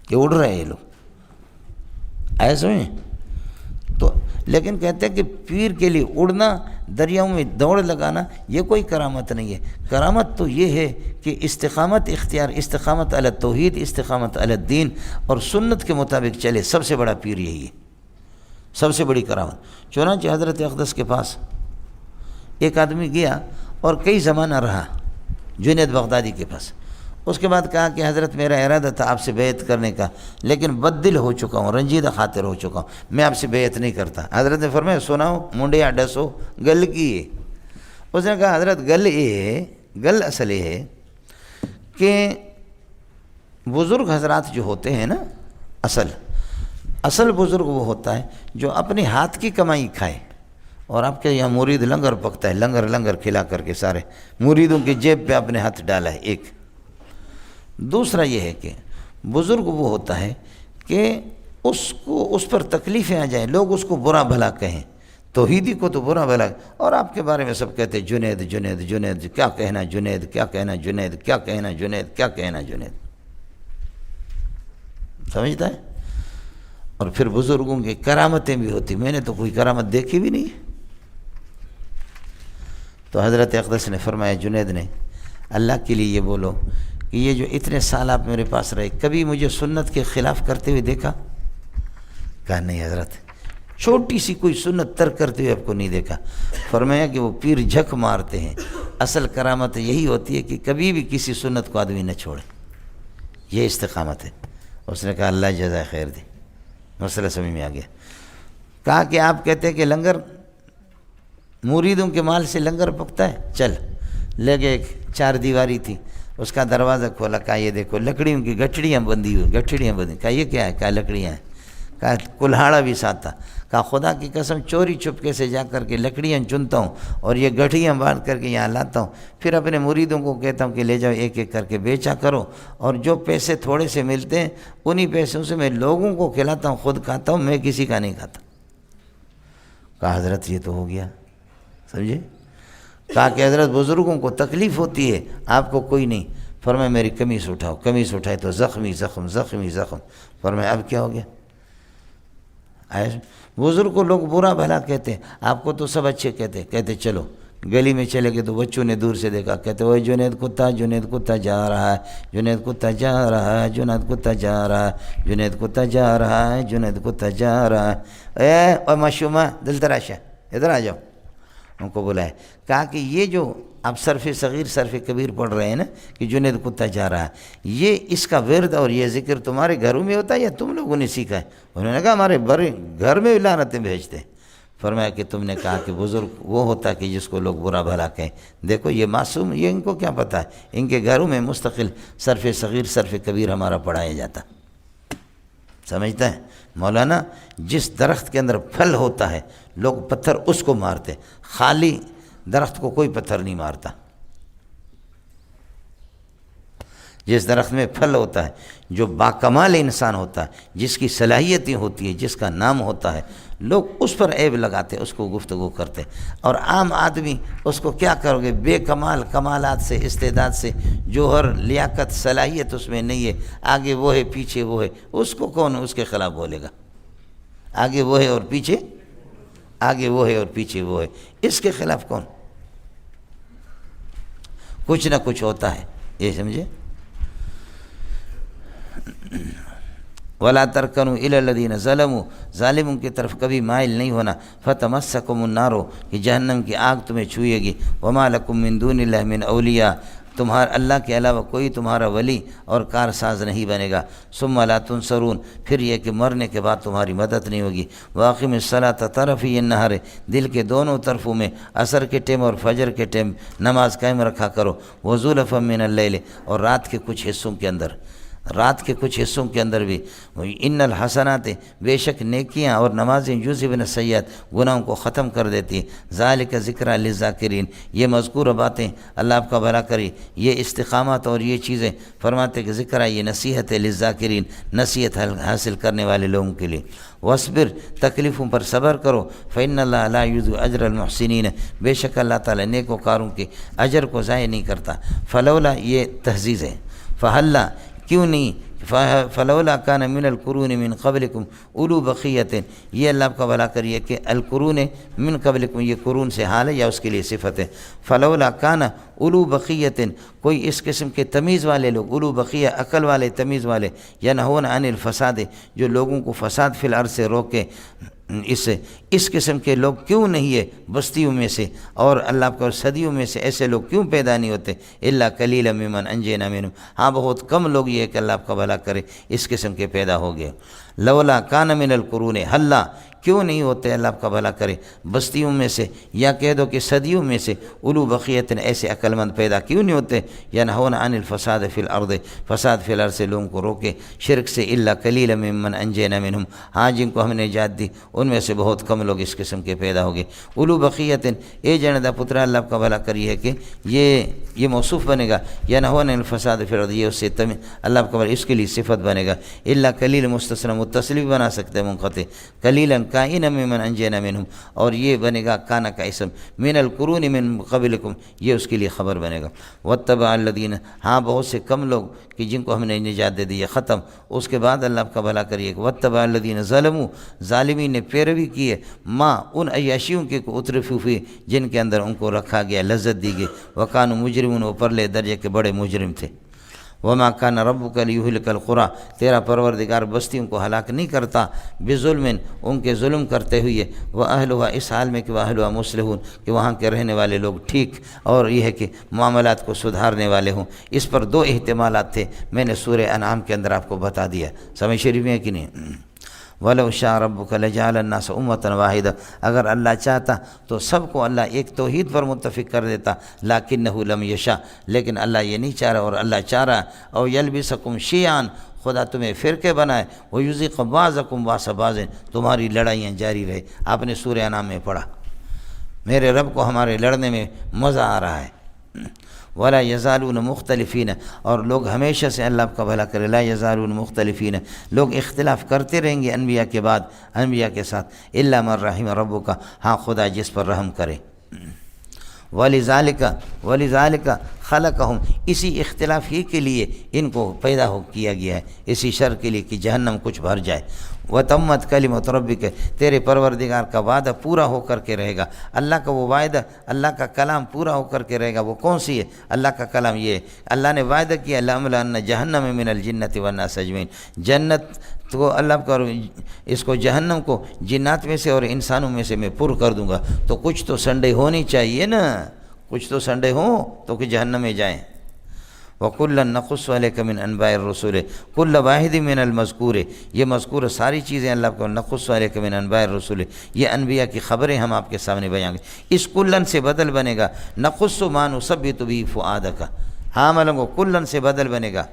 کہ اڑ رہے ہیں یہ لوگ، ایسا ہی تو، لیکن کہتے ہیں کہ پیر کے لیے اڑنا، دریاؤں میں دوڑ لگانا، یہ کوئی کرامت نہیں ہے۔ کرامت تو یہ ہے کہ استقامت اختیار، استقامت علی التوحید، استقامت علی الدین، اور سنت کے مطابق چلے، سب سے بڑا پیر یہی ہے، سب سے بڑی کرامت۔ چنانچہ حضرت اقدس کے پاس ایک آدمی گیا اور کئی زمانہ رہا، جنید بغدادی کے پاس، اس کے بعد کہا کہ حضرت میرا ارادہ تھا آپ سے بیعت کرنے کا، لیکن بد دل ہو چکا ہوں، رنجیدہ خاطر ہو چکا ہوں، میں آپ سے بیعت نہیں کرتا۔ حضرت نے فرمایا سناؤ منڈیا ڈسو، گل کی ہے؟ اس نے کہا حضرت گل یہ ہے، گل اصل یہ ہے کہ بزرگ حضرات جو ہوتے ہیں نا، اصل بزرگ وہ ہوتا ہے جو اپنے ہاتھ کی کمائی کھائے، اور آپ کے یہاں مرید لنگر پکتا ہے، لنگر کھلا کر کے سارے مریدوں کی جیب پہ اپنے ہاتھ ڈالا ہے، ایک۔ دوسرا یہ ہے کہ بزرگ وہ ہوتا ہے کہ اس پر تکلیفیں آ جائیں، لوگ اس کو برا بھلا کہیں، توحیدی کو تو برا بھلا، اور آپ کے بارے میں سب کہتے ہیں جنید، کیا کہنا جنید، کیا کہنا جنید، کیا کہنا جنید، کیا کہنا جنید، سمجھتا ہے؟ اور پھر بزرگوں کی کرامتیں بھی ہوتی، میں نے تو کوئی کرامت دیکھی بھی نہیں۔ تو حضرت اقدس نے فرمایا جنید نے، اللہ کے لیے یہ بولو کہ یہ جو اتنے سال آپ میرے پاس رہے، کبھی مجھے سنت کے خلاف کرتے ہوئے دیکھا؟ کہا نہیں حضرت، چھوٹی سی کوئی سنت ترک کرتے ہوئے آپ کو نہیں دیکھا۔ فرمایا کہ وہ پیر جھک مارتے ہیں، اصل کرامت یہی ہوتی ہے کہ کبھی بھی کسی سنت کو آدمی نہ چھوڑے، یہ استقامت ہے۔ اس نے کہا اللہ جزائے خیر دے، مسئلہ سمجھ میں آ گیا۔ کہا کہ آپ کہتے ہیں کہ لنگر، مریدوں کے مال سے لنگر پکتا ہے، چل لے گئے، ایک 4 دیواری تھی، اس کا دروازہ کھولا، کہا یہ دیکھو لکڑیوں کی گٹھڑیاں بندھی ہوئی، کہا یہ کیا ہے؟ کہا لکڑیاں ہیں، کہا کلہاڑا بھی ساتھ تھا، کہا خدا کی قسم چوری چپکے سے جا کر کے لکڑیاں چنتا ہوں اور یہ گٹھیاں باندھ کر کے یہاں لاتا ہوں، پھر اپنے مریدوں کو کہتا ہوں کہ لے جاؤ ایک ایک کر کے بیچا کرو، اور جو پیسے تھوڑے سے ملتے ہیں انہی پیسوں سے میں لوگوں کو کھلاتا ہوں، خود کھاتا ہوں، میں کسی کا نہیں کھاتا۔ کہا حضرت یہ تو ہو گیا، سمجھے؟ کہا کہ حضرت بزرگوں کو تکلیف ہوتی ہے، آپ کو کوئی نہیں۔ فرمایا میری قمیص اٹھاؤ، قمیص اٹھائے تو زخمی زخم زخمی زخم۔ فرمایا اب کیا ہو گیا؟ بزرگ کو لوگ برا بھلا کہتے ہیں، آپ کو تو سب اچھے کہتے چلو گلی میں چلے گئے تو بچوں نے دور سے دیکھا، کہتے وہ جنید کتا، جنید کتا جا رہا ہے، جنید کتا جا رہا ہے، جنید کتا جا رہا ہے، جنید کتا جا رہا ہے، جنید کتا جا رہا ہے۔ اے معصومہ دل تراشا ادھر آ جاؤ، ان کو بلائے۔ کہا کہ یہ جو آپ صرف صغیر صرف کبیر پڑھ رہے ہیں نا کہ جنید کتا جا رہا ہے، یہ اس کا ورد اور یہ ذکر تمہارے گھروں میں ہوتا ہے یا تم لوگوں نے سیکھا ہے؟ انہوں نے کہا ہمارے بڑے گھر میں لعنتیں بھیجتے ہیں۔ فرمایا کہ تم نے کہا کہ بزرگ وہ ہوتا ہے کہ جس کو لوگ برا بھلا کہیں، دیکھو یہ معصوم، یہ ان کو کیا پتہ ہے، ان کے گھروں میں مستقل صرف صغیر صرف کبیر ہمارا پڑھایا جاتا۔ سمجھتا ہے مولانا؟ جس درخت کے اندر پھل ہوتا ہے لوگ پتھر اس کو مارتے، خالی درخت کو کوئی پتھر نہیں مارتا۔ جس درخت میں پھل ہوتا ہے، جو باکمال انسان ہوتا ہے، جس کی صلاحیتیں ہوتی ہے، جس کا نام ہوتا ہے، لوگ اس پر عیب لگاتے، اس کو گفتگو کرتے۔ اور عام آدمی اس کو کیا کرو گے؟ بے کمال کمالات سے، استعداد سے، جوہر لیاقت صلاحیت اس میں نہیں ہے، آگے وہ ہے پیچھے وہ ہے، اس کو کون اس کے خلاف بولے گا؟ آگے وہ ہے اور پیچھے، آگے وہ ہے اور پیچھے وہ ہے، اس کے خلاف کون؟ کچھ نہ کچھ ہوتا ہے، یہ سمجھے؟ وَلَا تَرْكَنُوا إِلَى الَّذِينَ ظَلَمُوا، ظالموں کی طرف کبھی مائل نہیں ہونا۔ فَتَمَسَّكُمُ النَّارُ، کہ جہنم کی آگ تمہیں چھوئے گی۔ وَمَا لَكُم مِّن دُونِ اللَّهِ مِنْ أَوْلِيَاءَ، تمہارا اللہ کے علاوہ کوئی تمہارا ولی اور کارساز نہیں بنے گا۔ ثُمَّ لَا تُنصَرُونَ، پھر یہ کہ مرنے کے بعد تمہاری مدد نہیں ہوگی۔ وَأَقِمِ الصَّلَاةَ طَرَفَيِ النَّهَارِ، دل کے دونوں طرفوں میں، عصر کے ٹائم اور فجر کے ٹائم نماز قائم رکھا کرو۔ وَزُلَفًا مِّنَ اللَّيْلِ، اور رات کے کچھ حصوں کے اندر، رات کے کچھ حصوں کے اندر بھی۔ ان الحسنات، بے شک نیکیاں اور نمازیں یذہبن السیئات، گناہوں کو ختم کر دیتی ہیں۔ ذالک ذکریٰ للذاکرین، یہ مذکورہ باتیں اللہ آپ کا بھلا کرے، یہ استقامت اور یہ چیزیں فرماتے کہ ذکریٰ، یہ نصیحت ہے للذاکرین، نصیحت حاصل کرنے والے لوگوں کے لیے۔ واصبر، تکلیفوں پر صبر کرو۔ فإن اللہ لا یضیع اجر المحسنین، بے شک اللہ تعالیٰ نیکوکاروں کے اجر کو ضائع نہیں کرتا۔ فلولا، یہ تحزیز ہے، فہلا، کیوں نہیں، فلولا کان من القرون من قبلکم اولو بقیۃ، یہ اللہ آپ کا بھلا کریے کہ القرون من قبلکم، یہ قرون سے حال ہے یا اس کے لیے صفت ہے۔ فلولا کان اولو بقیۃ، کوئی اس قسم کے تمیز والے لوگ، اولو بقیہ عقل والے تمیز والے، ینہون عن الفساد، جو لوگوں کو فساد فی الارض سے روکے، اس قسم کے لوگ کیوں نہیں ہے بستیوں میں سے اور اللہ کا صدیوں میں سے ایسے لوگ کیوں پیدا نہیں ہوتے؟ الا قلیلا ممن انجینا منہم، ہاں بہت کم لوگ یہ ہے کہ اللہ آپ کا بھلا کرے اس قسم کے پیدا ہو گئے۔ لولا کان من القرون، حلا، کیوں نہیں ہوتے اللہ آپ کا بھلا کرے بستیوں میں سے، یا کہہ دو کہ صدیوں میں سے، اولو بقیت، ایسے عقل مند پیدا کیوں نہیں ہوتے؟ ینہون عن الفساد فی الارض، فساد فی الارض سے لوگوں کو روکے، شرک سے، الا قلیلا ممن انجینا منہم، ہاں جن کو ہم نے نجات دی ان میں سے بہت کم لوگ اس قسم کے پیدا ہو گئے۔ اولو بقیت، اے جندا پترا اللہ آپ کا بھلا کری ہے کہ یہ موصوف بنے گا، ینہون عن الفساد فی الارض، یہ اس سے اللہ آپ کا بھلا اس کے لیے صفت بنے گا۔ الا قلیل مستثنی متصل بھی بنا سکتے ہیں منقطع، قلیلا کائنا ممن انجینا منہم، اور یہ بنے گا کانا کا اسم، من القرون من قبلکم، یہ اس کے لیے خبر بنے گا۔ واتبع الذین، ہاں بہت سے کم لوگ کہ جن کو ہم نے نجات دے دی، یہ ختم۔ اس کے بعد اللہ آپ کا بھلا کریے کہ واتبع الذین ظلموا، ظالمین نے پیروی کی ہے، ماں ان عیاشیوں کے کو اترفوا فیہ، جن کے اندر ان کو رکھا گیا، لذت دی گئی، وکانوا مجرمون، وہ پرلے درجے کے بڑے مجرم تھے۔ وما کان ربک لیہلک القری، تیرا پروردگار بستیوں کو ہلاک نہیں کرتا، بظلم، ان کے ظلم کرتے ہوئے، واہلھا، اس حال میں کہ واہلھا مصلحون، کہ وہاں کے رہنے والے لوگ ٹھیک اور یہ ہے کہ معاملات کو سدھارنے والے ہوں۔ اس پر دو احتمالات تھے، میں نے سورہ انعام کے اندر آپ کو بتا دیا، سمجھ شریف میں ہے کہ نہیں؟ وَلَوْ شَاءَ رَبُّكَ لَجَعَلَ النَّاسَ أُمَّةً وَاحِدَةً، اگر اللہ چاہتا تو سب کو اللہ ایک توحید پر متفق کر دیتا، لَكِنَّهُ لَمْ يَشَأْ، لیکن اللہ یہ نہیں چاہ رہا، اور اللہ چاہ رہا او يَلْبِسَكُمْ شِيَعًا، خدا تمہیں فرقے بنائے، وَيُذِيقَ بَعْضَكُمْ بَأْسَ بَعْضٍ، تمہاری لڑائیاں جاری رہے۔ آپ نے سورہ انعام میں پڑھا، میرے رب کو ہمارے لڑنے میں مزہ آ رہا ہے۔ ولا یزالون مختلفین، اور لوگ ہمیشہ سے، اللہ آپ کا بھلا کرے، لا یزالون مختلفین، لوگ اختلاف کرتے رہیں گے انبیاء کے بعد، انبیاء کے ساتھ، الا من رحم ربک، ہاں خدا جس پر رحم کرے۔ وَلِذَالِكَ خَلَقَهُمْ، اسی اختلاف ہی کے لیے ان کو پیدا کیا گیا ہے، اسی شر کے لیے کہ جہنم کچھ بھر جائے۔ وَتَمَّتْ كَلِمَةُ رَبِّكَ، تیرے پروردگار کا وعدہ پورا ہو کر کے رہے گا۔ اللہ کا وہ وعدہ، اللہ کا کلام پورا ہو کر کے رہے گا، وہ کون سی ہے؟ اللہ کا کلام یہ ہے، اللہ نے وعدہ کیا لَأَمْلَأَنَّ جَهَنَّمَ مِنَ الْجِنَّةِ وَالنَّاسِ أَجْمَعِينَ، جنت تو اللہ کا، اس کو جہنم کو جنات میں سے اور انسانوں میں سے میں پر کر دوں گا۔ تو کچھ تو سنڈے ہونی چاہیے نا، کچھ تو سنڈے ہوں تو کہ جہنم میں جائیں۔ وَكُلًّا نَقُصُّ عَلَيْكَ مِنْ أَنْبَاءِ الرُّسُلِ كُلَّ وَاحِدٍ مِنَ الْمَذْكُورِ، یہ مذکور ساری چیزیں اللہ کو نَقُصُّ عَلَيْكَ مِنْ أَنْبَاءِ الرُّسُلِ، یہ انبیاء کی خبریں ہم آپ کے سامنے بیان کریں۔ اس کلن سے بدل بنے گا، نَقُصُّ مَا نُثَبِّتُ بِهِ فُؤَادَكَ، ہاں ملنگو کلن سے بدل بنے گا،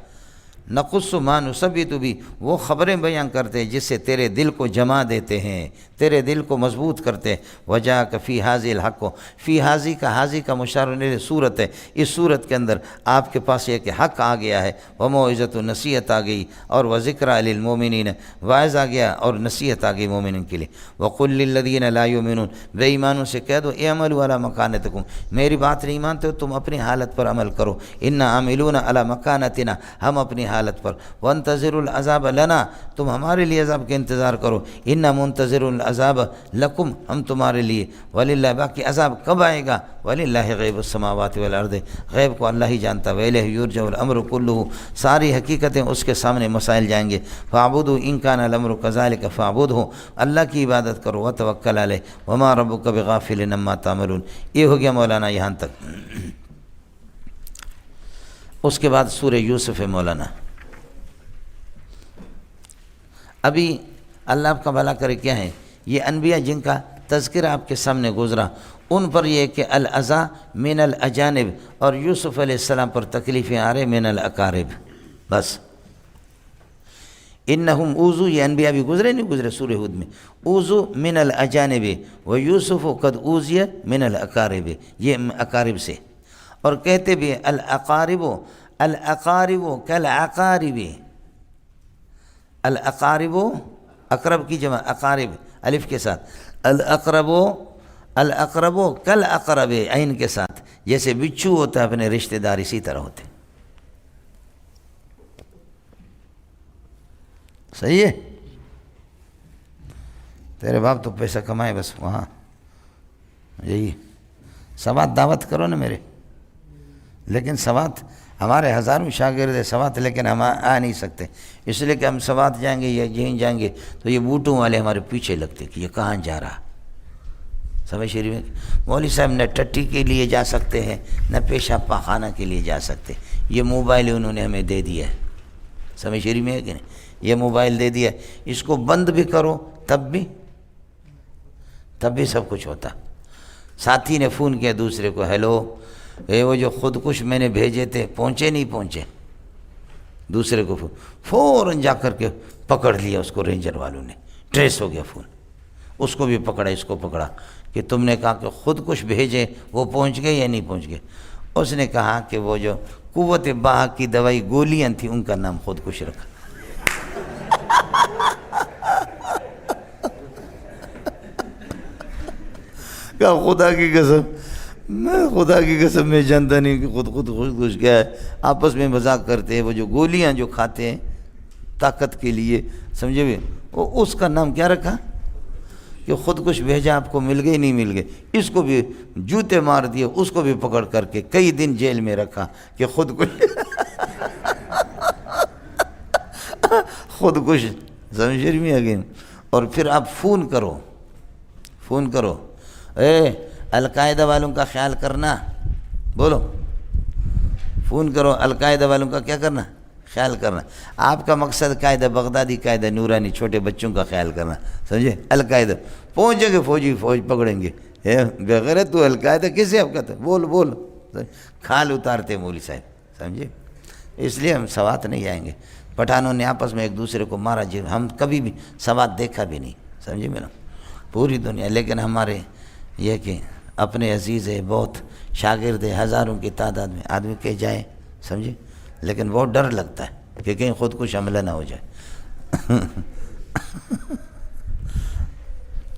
نقص ما نثبت بھی، وہ خبریں بیان کرتے ہیں جس سے تیرے دل کو جما دیتے ہیں، تیرے دل کو مضبوط کرتے ہیں۔ وجاءک فی ھذا الحق، فی ھذی کا، ھذی کا مشار الیہ صورت ہے، اس صورت کے اندر آپ کے پاس یہ کہ حق آ گیا ہے، وموعظۃ، نصیحت آ گئی، اور وذکریٰ للمؤمنین، واعظ آ گیا اور نصیحت آ گئی مومنین کے لیے۔ وقل للذین لا یؤمنون، بے ایمانوں سے کہہ دو اعملوا علی مکانتکم، میری بات نہیں مانتے ہو تم اپنی حالت پر عمل کرو، انا عاملون علی مکانتنا، ہم اپنی حالت پر، وانتظروا العذاب لنا، تم ہمارے لیے عذاب کے انتظار کرو، انا منتظرون العذاب لکم، ہم تمہارے لیے، وللہ، باقی عذاب کب آئے گا، وللہ غیب السماوات والارض، غیب کو اللہ ہی جانتا، وإلیہ یرجع الامر کلہ، ساری حقیقتیں اس کے سامنے مسائل جائیں گے۔ فاعبدوا ان کان الامر کذلک فاعبدہ، اللہ کی عبادت کرو، وتوکل علیہ، وما ربک بغافل عما تعملون۔ یہ ہو گیا مولانا یہاں تک۔ اس کے بعد سورہ یوسف ہے مولانا۔ ابھی اللہ آپ کا بھلا کرے کیا ہے، یہ انبیاء جن کا تذکرہ آپ کے سامنے گزرا، ان پر یہ کہ الاذى من الاجانب، اور یوسف علیہ السلام پر تکلیفیں آ رہے من الاقارب، بس۔ انہم اوذوا، یہ انبیاء بھی گزرے نہیں گزرے سورہ ہود میں، اوذوا من الاجانب ویوسف قد اوذی من الاقارب، یہ اقارب سے، اور کہتے بھی الاقارب، الاقارب کالعقارب، الاقارب اقرب کی جمع اقارب الف کے ساتھ، الاقرب، الاقرب کالاقرب عین کے ساتھ، جیسے بچھو ہوتا ہے اپنے رشتہ دار اسی طرح ہوتے۔ صحیح ہے؟ تیرے باپ تو پیسہ کمائے بس وہاں، یہی سوات دعوت کرو نا میرے، لیکن سوات ہمارے ہزاروں شاگرد ہے سوات، لیکن ہم آ نہیں سکتے، اس لیے کہ ہم سوات جائیں گے یا یہیں جائیں گے تو یہ بوٹوں والے ہمارے پیچھے لگتے کہ یہ کہاں جا رہا۔ سمجھ شریف میں مولوی صاحب نہ ٹٹی کے لیے جا سکتے ہیں، نہ پیشاب پاخانہ کے لیے جا سکتے، یہ موبائل انہوں نے ہمیں دے دیا ہے۔ سمجھ شریف میں ہے کہ نہیں، یہ موبائل دے دیا، اس کو بند بھی کرو تب بھی سب کچھ ہوتا۔ ساتھی نے فون کیا دوسرے کو، ہیلو، وہ جو خودکش میں نے بھیجے تھے پہنچے نہیں پہنچے، دوسرے کو فوراً جا کر کے پکڑ لیا اس کو، رینجر والوں نے ٹریس ہو گیا فون، اس کو بھی پکڑا، اس کو پکڑا کہ تم نے کہا کہ خودکش بھیجے، وہ پہنچ گئے یا نہیں پہنچ گئے؟ اس نے کہا کہ وہ جو قوت باہ کی دوائی گولیاں تھیں ان کا نام خودکش رکھا۔ کہا خدا کی قسم میں جانتا نہیں کہ خودکش کیا ہے، آپس میں مذاق کرتے ہیں، وہ جو گولیاں جو کھاتے ہیں طاقت کے لیے، سمجھے بھی، وہ اس کا نام کیا رکھا کہ خودکش بھیجا، آپ کو مل گئے نہیں مل گئے، اس کو بھی جوتے مار دیے، اس کو بھی پکڑ کر کے کئی دن جیل میں رکھا کہ خودکش سمجھ میں آ گئی۔ اور پھر آپ فون کرو، القاعدہ والوں کا خیال کرنا، بولو، فون کرو، القاعدہ والوں کا کیا کرنا، خیال کرنا. آپ کا مقصد قاعدہ بغدادی قاعدہ نورانی چھوٹے بچوں کا خیال کرنا, سمجھے؟ القاعدہ پہنچیں گے فوج پکڑیں گے, بغیر تو القاعدہ کسے آپ کہتے ہیں؟ بول کھال اتارتے مولوی صاحب, سمجھے؟ اس لیے ہم سوات نہیں آئیں گے. پٹھانوں نے آپس میں ایک دوسرے کو مارا, ہم کبھی بھی سوات دیکھا بھی نہیں, سمجھے میرا, پوری دنیا. لیکن ہمارے یہ کہ اپنے عزیز ہے, بہت شاگرد ہے, ہزاروں کی تعداد میں آدمی کہہ جائے, سمجھے, لیکن بہت ڈر لگتا ہے کہ کہیں خود کچھ حملہ نہ ہو جائے.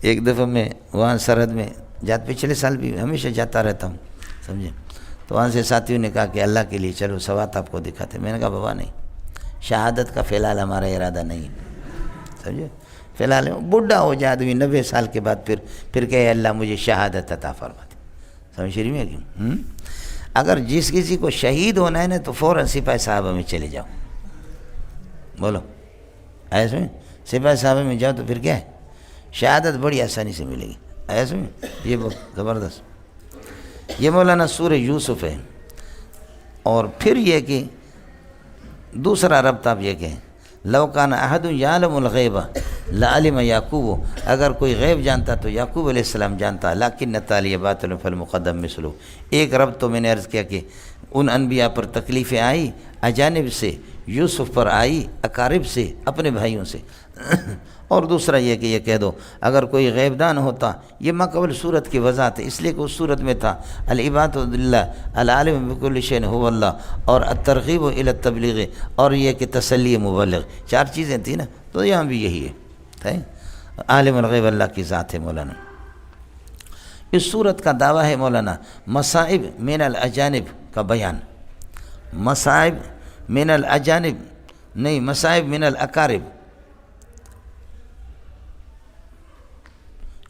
ایک دفعہ میں وہاں سرحد میں پچھلے سال بھی ہمیشہ جاتا رہتا ہوں, سمجھے, تو وہاں سے ساتھیوں نے کہا کہ اللہ کے لیے چلو سوات آپ کو دکھاتے. میں نے کہا بابا نہیں, شہادت کا فی الحال ہمارا ارادہ نہیں, سمجھے, فی الحال بڈھا ہو جائے آدمی 90 سال کے بعد پھر کہے اللہ مجھے شہادت عطا فرما دے, سمجھ رہی میں کیوں؟ اگر جس کسی کو شہید ہونا ہے نا تو فوراً سپاہی صاحبہ میں چلے جاؤ. بولو ایسے میں سپاہی صاحبہ میں جاؤ تو پھر کیا ہے, شہادت بڑی آسانی سے ملے گی. ایسے میں یہ بہت زبردست. یہ مولانا سورہ یوسف ہے. اور پھر یہ کہ دوسرا ربط آپ یہ کہیں, لو کان احد یعلم الغیب لعلم یعقوب, اگر کوئی غیب جانتا تو یعقوب علیہ السلام جانتا, لیکن نتالی باطل فالمقدم مثلو. ایک ربط تو میں نے عرض کیا کہ ان انبیاء پر تکلیفیں آئی اجانب سے, یوسف پر آئی اقارب سے, اپنے بھائیوں سے. اور دوسرا یہ کہ یہ کہہ دو اگر کوئی غیب دان ہوتا, یہ ماقبل صورت کی وضاحت ہے, اس لیے کہ اس صورت میں تھا العباد اللہ العالم بکل شیء هو اللہ, اور الترغیب الی التبلیغ, اور یہ کہ تسلی مبلغ, 4 چیزیں تھیں نا, تو یہاں بھی یہی ہے. عالم الغیب اللہ کی ذات ہے مولانا. اس صورت کا دعویٰ ہے مولانا مصائب من الاجانب کا بیان. مصائب من الاجانب نہیں, مصائب من الاقارب,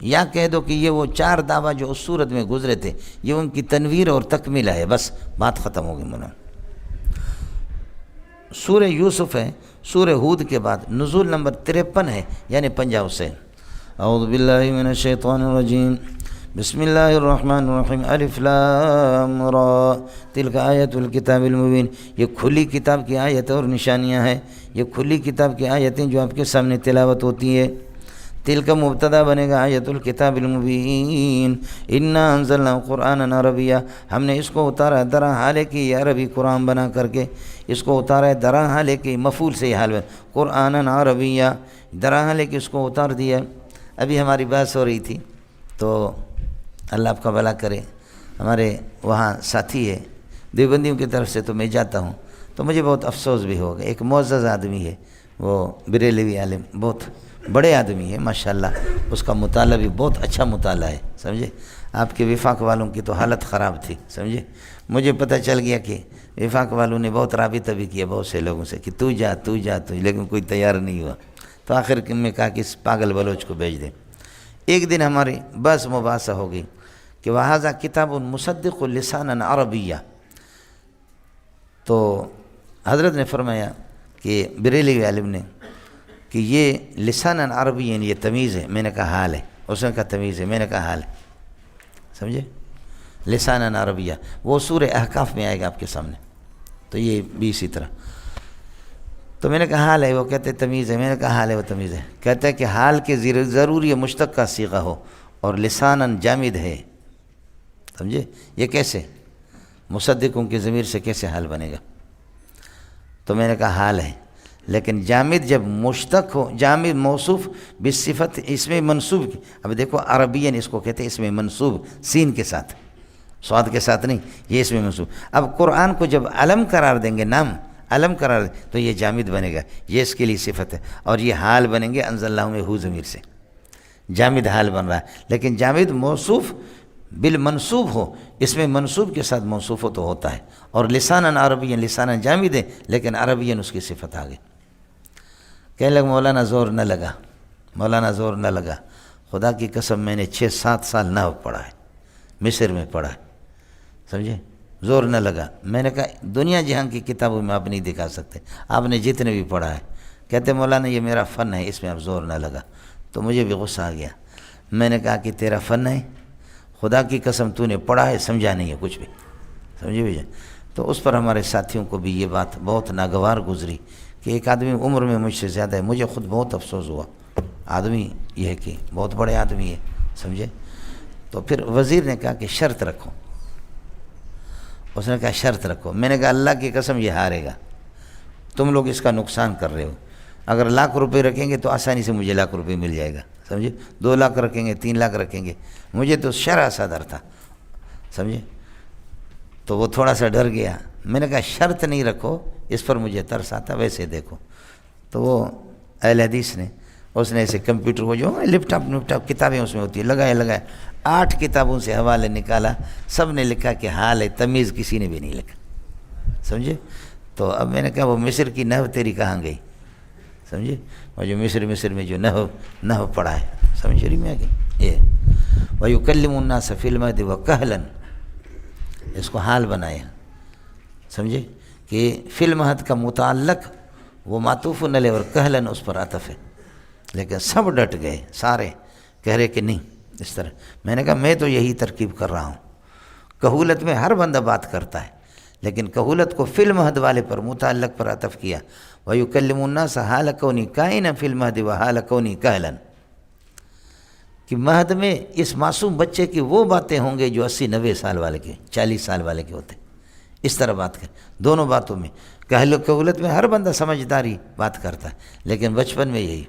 یا کہہ دو کہ یہ وہ 4 دعویٰ جو اس صورت میں گزرے تھے یہ ان کی تنویر اور تکمیلہ ہے, بس بات ختم ہوگی مولانا. سورہ یوسف ہے, سورہ ہود کے بعد نزول نمبر 53 ہے, یعنی 50 سے. اعوذ باللہ من الشیطان الرجیم, بسم اللہ الرحمن الرحیم, الف لام را تلک آیت الکتاب المبین. یہ کھلی کتاب کی آیتیں اور نشانیاں ہیں, یہ کھلی کتاب کی آیتیں جو آپ کے سامنے تلاوت ہوتی ہے. تل کا مبتدا بنے گا آیت الکتاب المبین, انا انزلنا قرآنا عربیہ, ہم نے اس کو اتارا درا حال کہ یہ عربی قرآن بنا کر کے, اس کو اتارا ہے درا حال کہ مفعول سے یہ حال بنا, قرآنا عربیہ, درا حال کہ اس کو اتار دیا. ابھی ہماری بحث ہو رہی تھی تو اللہ آپ کا بھلا کرے, ہمارے وہاں ساتھی ہے دیوبندیوں کی طرف سے, تو میں جاتا ہوں تو مجھے بہت افسوس بھی ہوگا. ایک معزز آدمی ہے, وہ بریلوی عالم, بہت بڑے آدمی ہے ماشاءاللہ, اس کا مطالعہ بھی بہت اچھا مطالعہ ہے, سمجھے. آپ کے وفاق والوں کی تو حالت خراب تھی, سمجھے. مجھے پتہ چل گیا کہ وفاق والوں نے بہت رابطہ بھی کیا بہت سے لوگوں سے کہ تو جا, لیکن کوئی تیار نہیں ہوا. تو آخر میں کہا کہ اس پاگل بلوچ کو بھیج دیں. ایک دن ہماری بس مباحثہ ہو گئی کہ وہذا کتاب مصدق لسانا عربیہ. تو حضرت نے فرمایا کہ بریلوی عالم نے کہ یہ لسانا عربی یعنی یہ تمیز ہے. میں نے کہا حال ہے, اس نے کہا تمیز ہے, میں نے کہا حال ہے, سمجھے. لسانا عربیہ وہ سورہ احقاف میں آئے گا آپ کے سامنے, تو یہ بھی اسی طرح. تو میں نے کہا حال ہے, وہ کہتے تمیز ہے, میں نے کہا حال ہے وہ تمیز ہے. کہتا ہے کہ حال کے ضروری مشتق کا صیغہ ہو اور لسانا جامد ہے, سمجھے. یہ کیسے مصدقوں کی ضمیر سے کیسے حال بنے گا؟ تو میں نے کہا حال ہے, لیکن جامد جب مشتق ہو, جامد موصوف بالصفت اس میں منصوب. اب دیکھو عربین اس کو کہتے ہیں اس میں منصوب سین کے ساتھ, سواد کے ساتھ نہیں, یہ اس میں منصوب. اب قرآن کو جب علم قرار دیں گے, نام علم قرار دیں تو یہ جامد بنے گا, یہ اس کے لیے صفت ہے. اور یہ حال بنیں گے انزلناہ میں ہو ضمیر سے, جامد حال بن رہا ہے. لیکن جامد موصوف بالمنصوب ہو, اس میں منصوب کے ساتھ موصوف ہو تو ہوتا ہے. اور لسانا عربین, لسانا جامد ہے لیکن عربین اس کی صفت آ گئی. کہنے لگ مولانا زور نہ لگا, مولانا زور نہ لگا, خدا کی قسم میں نے 6-7 سال نحو پڑھا ہے, مصر میں پڑھا ہے, سمجھے. زور نہ لگا. میں نے کہا دنیا جہاں کی کتابوں میں آپ نہیں دکھا سکتے, آپ نے جتنے بھی پڑھا ہے. کہتے مولانا یہ میرا فن ہے, اس میں اب زور نہ لگا. تو مجھے بھی غصہ آ گیا. میں نے کہا کہ تیرا فن ہے, خدا کی قسم تو نے پڑھا ہے, سمجھا نہیں ہے کچھ بھی, سمجھے بھیجا. تو اس پر ہمارے ساتھیوں کو بھی یہ بات بہت ناگوار گزری کہ ایک آدمی عمر میں مجھ سے زیادہ ہے. مجھے خود بہت افسوس ہوا. آدمی یہ ہے کہ بہت بڑے آدمی ہے, سمجھے. تو پھر وزیر نے کہا کہ شرط رکھو. اس نے کہا شرط رکھو. میں نے کہا اللہ کی قسم یہ ہارے گا, تم لوگ اس کا نقصان کر رہے ہو. اگر 1,00,000 روپے رکھیں گے تو آسانی سے مجھے 1,00,000 روپے مل جائے گا, سمجھے. 2,00,000 رکھیں گے, 3,00,000 رکھیں گے. مجھے تو شرح صدر تھا, سمجھے. تو وہ تھوڑا سا ڈر گیا. میں نے کہا شرط نہیں رکھو, اس پر مجھے ترس آتا, ویسے دیکھو. تو وہ اہل حدیث نے, اس نے ایسے کمپیوٹر کو جو لیپ ٹاپ کتابیں اس میں ہوتی ہے, لگائے 8 کتابوں سے حوالے نکالا. سب نے لکھا کہ حال ہے, تمیز کسی نے بھی نہیں لکھا, سمجھے. تو اب میں نے کہا وہ مصر کی نحو تیری کہاں گئی, سمجھے. اور جو مصر میں جو نحو پڑھا ہے, سمجھ رہی میں کہ یہ وَيُكَلِّمُ النَّاسَ فِي الْمَهْدِ وَكَهْلًا, اس کو حال بنایا, سمجھے. کہ فی المہد کا متعلق وہ معطوف علیہ اور کہلن اس پر عطف ہے. لیکن سب ڈٹ گئے, سارے کہہ رہے کہ نہیں اس طرح. میں نے کہا میں تو یہی ترکیب کر رہا ہوں. کہولت میں ہر بندہ بات کرتا ہے, لیکن کہولت کو فی المہد والے پر متعلق پر عطف کیا. وَيُكَلِّمُ النَّاسَ حَالَ كَوْنِي كَائِنًا فِي الْمَهْدِ وَحَالَ كَوْنِي كَهْلًا, کہ مہد میں اس معصوم بچے کی وہ باتیں ہوں گے جو 80-90 سال والے کے, 40 سال والے کے ہوتے. اس طرح بات کر. دونوں باتوں میں کہولت میں ہر بندہ سمجھداری بات کرتا ہے, لیکن بچپن میں یہی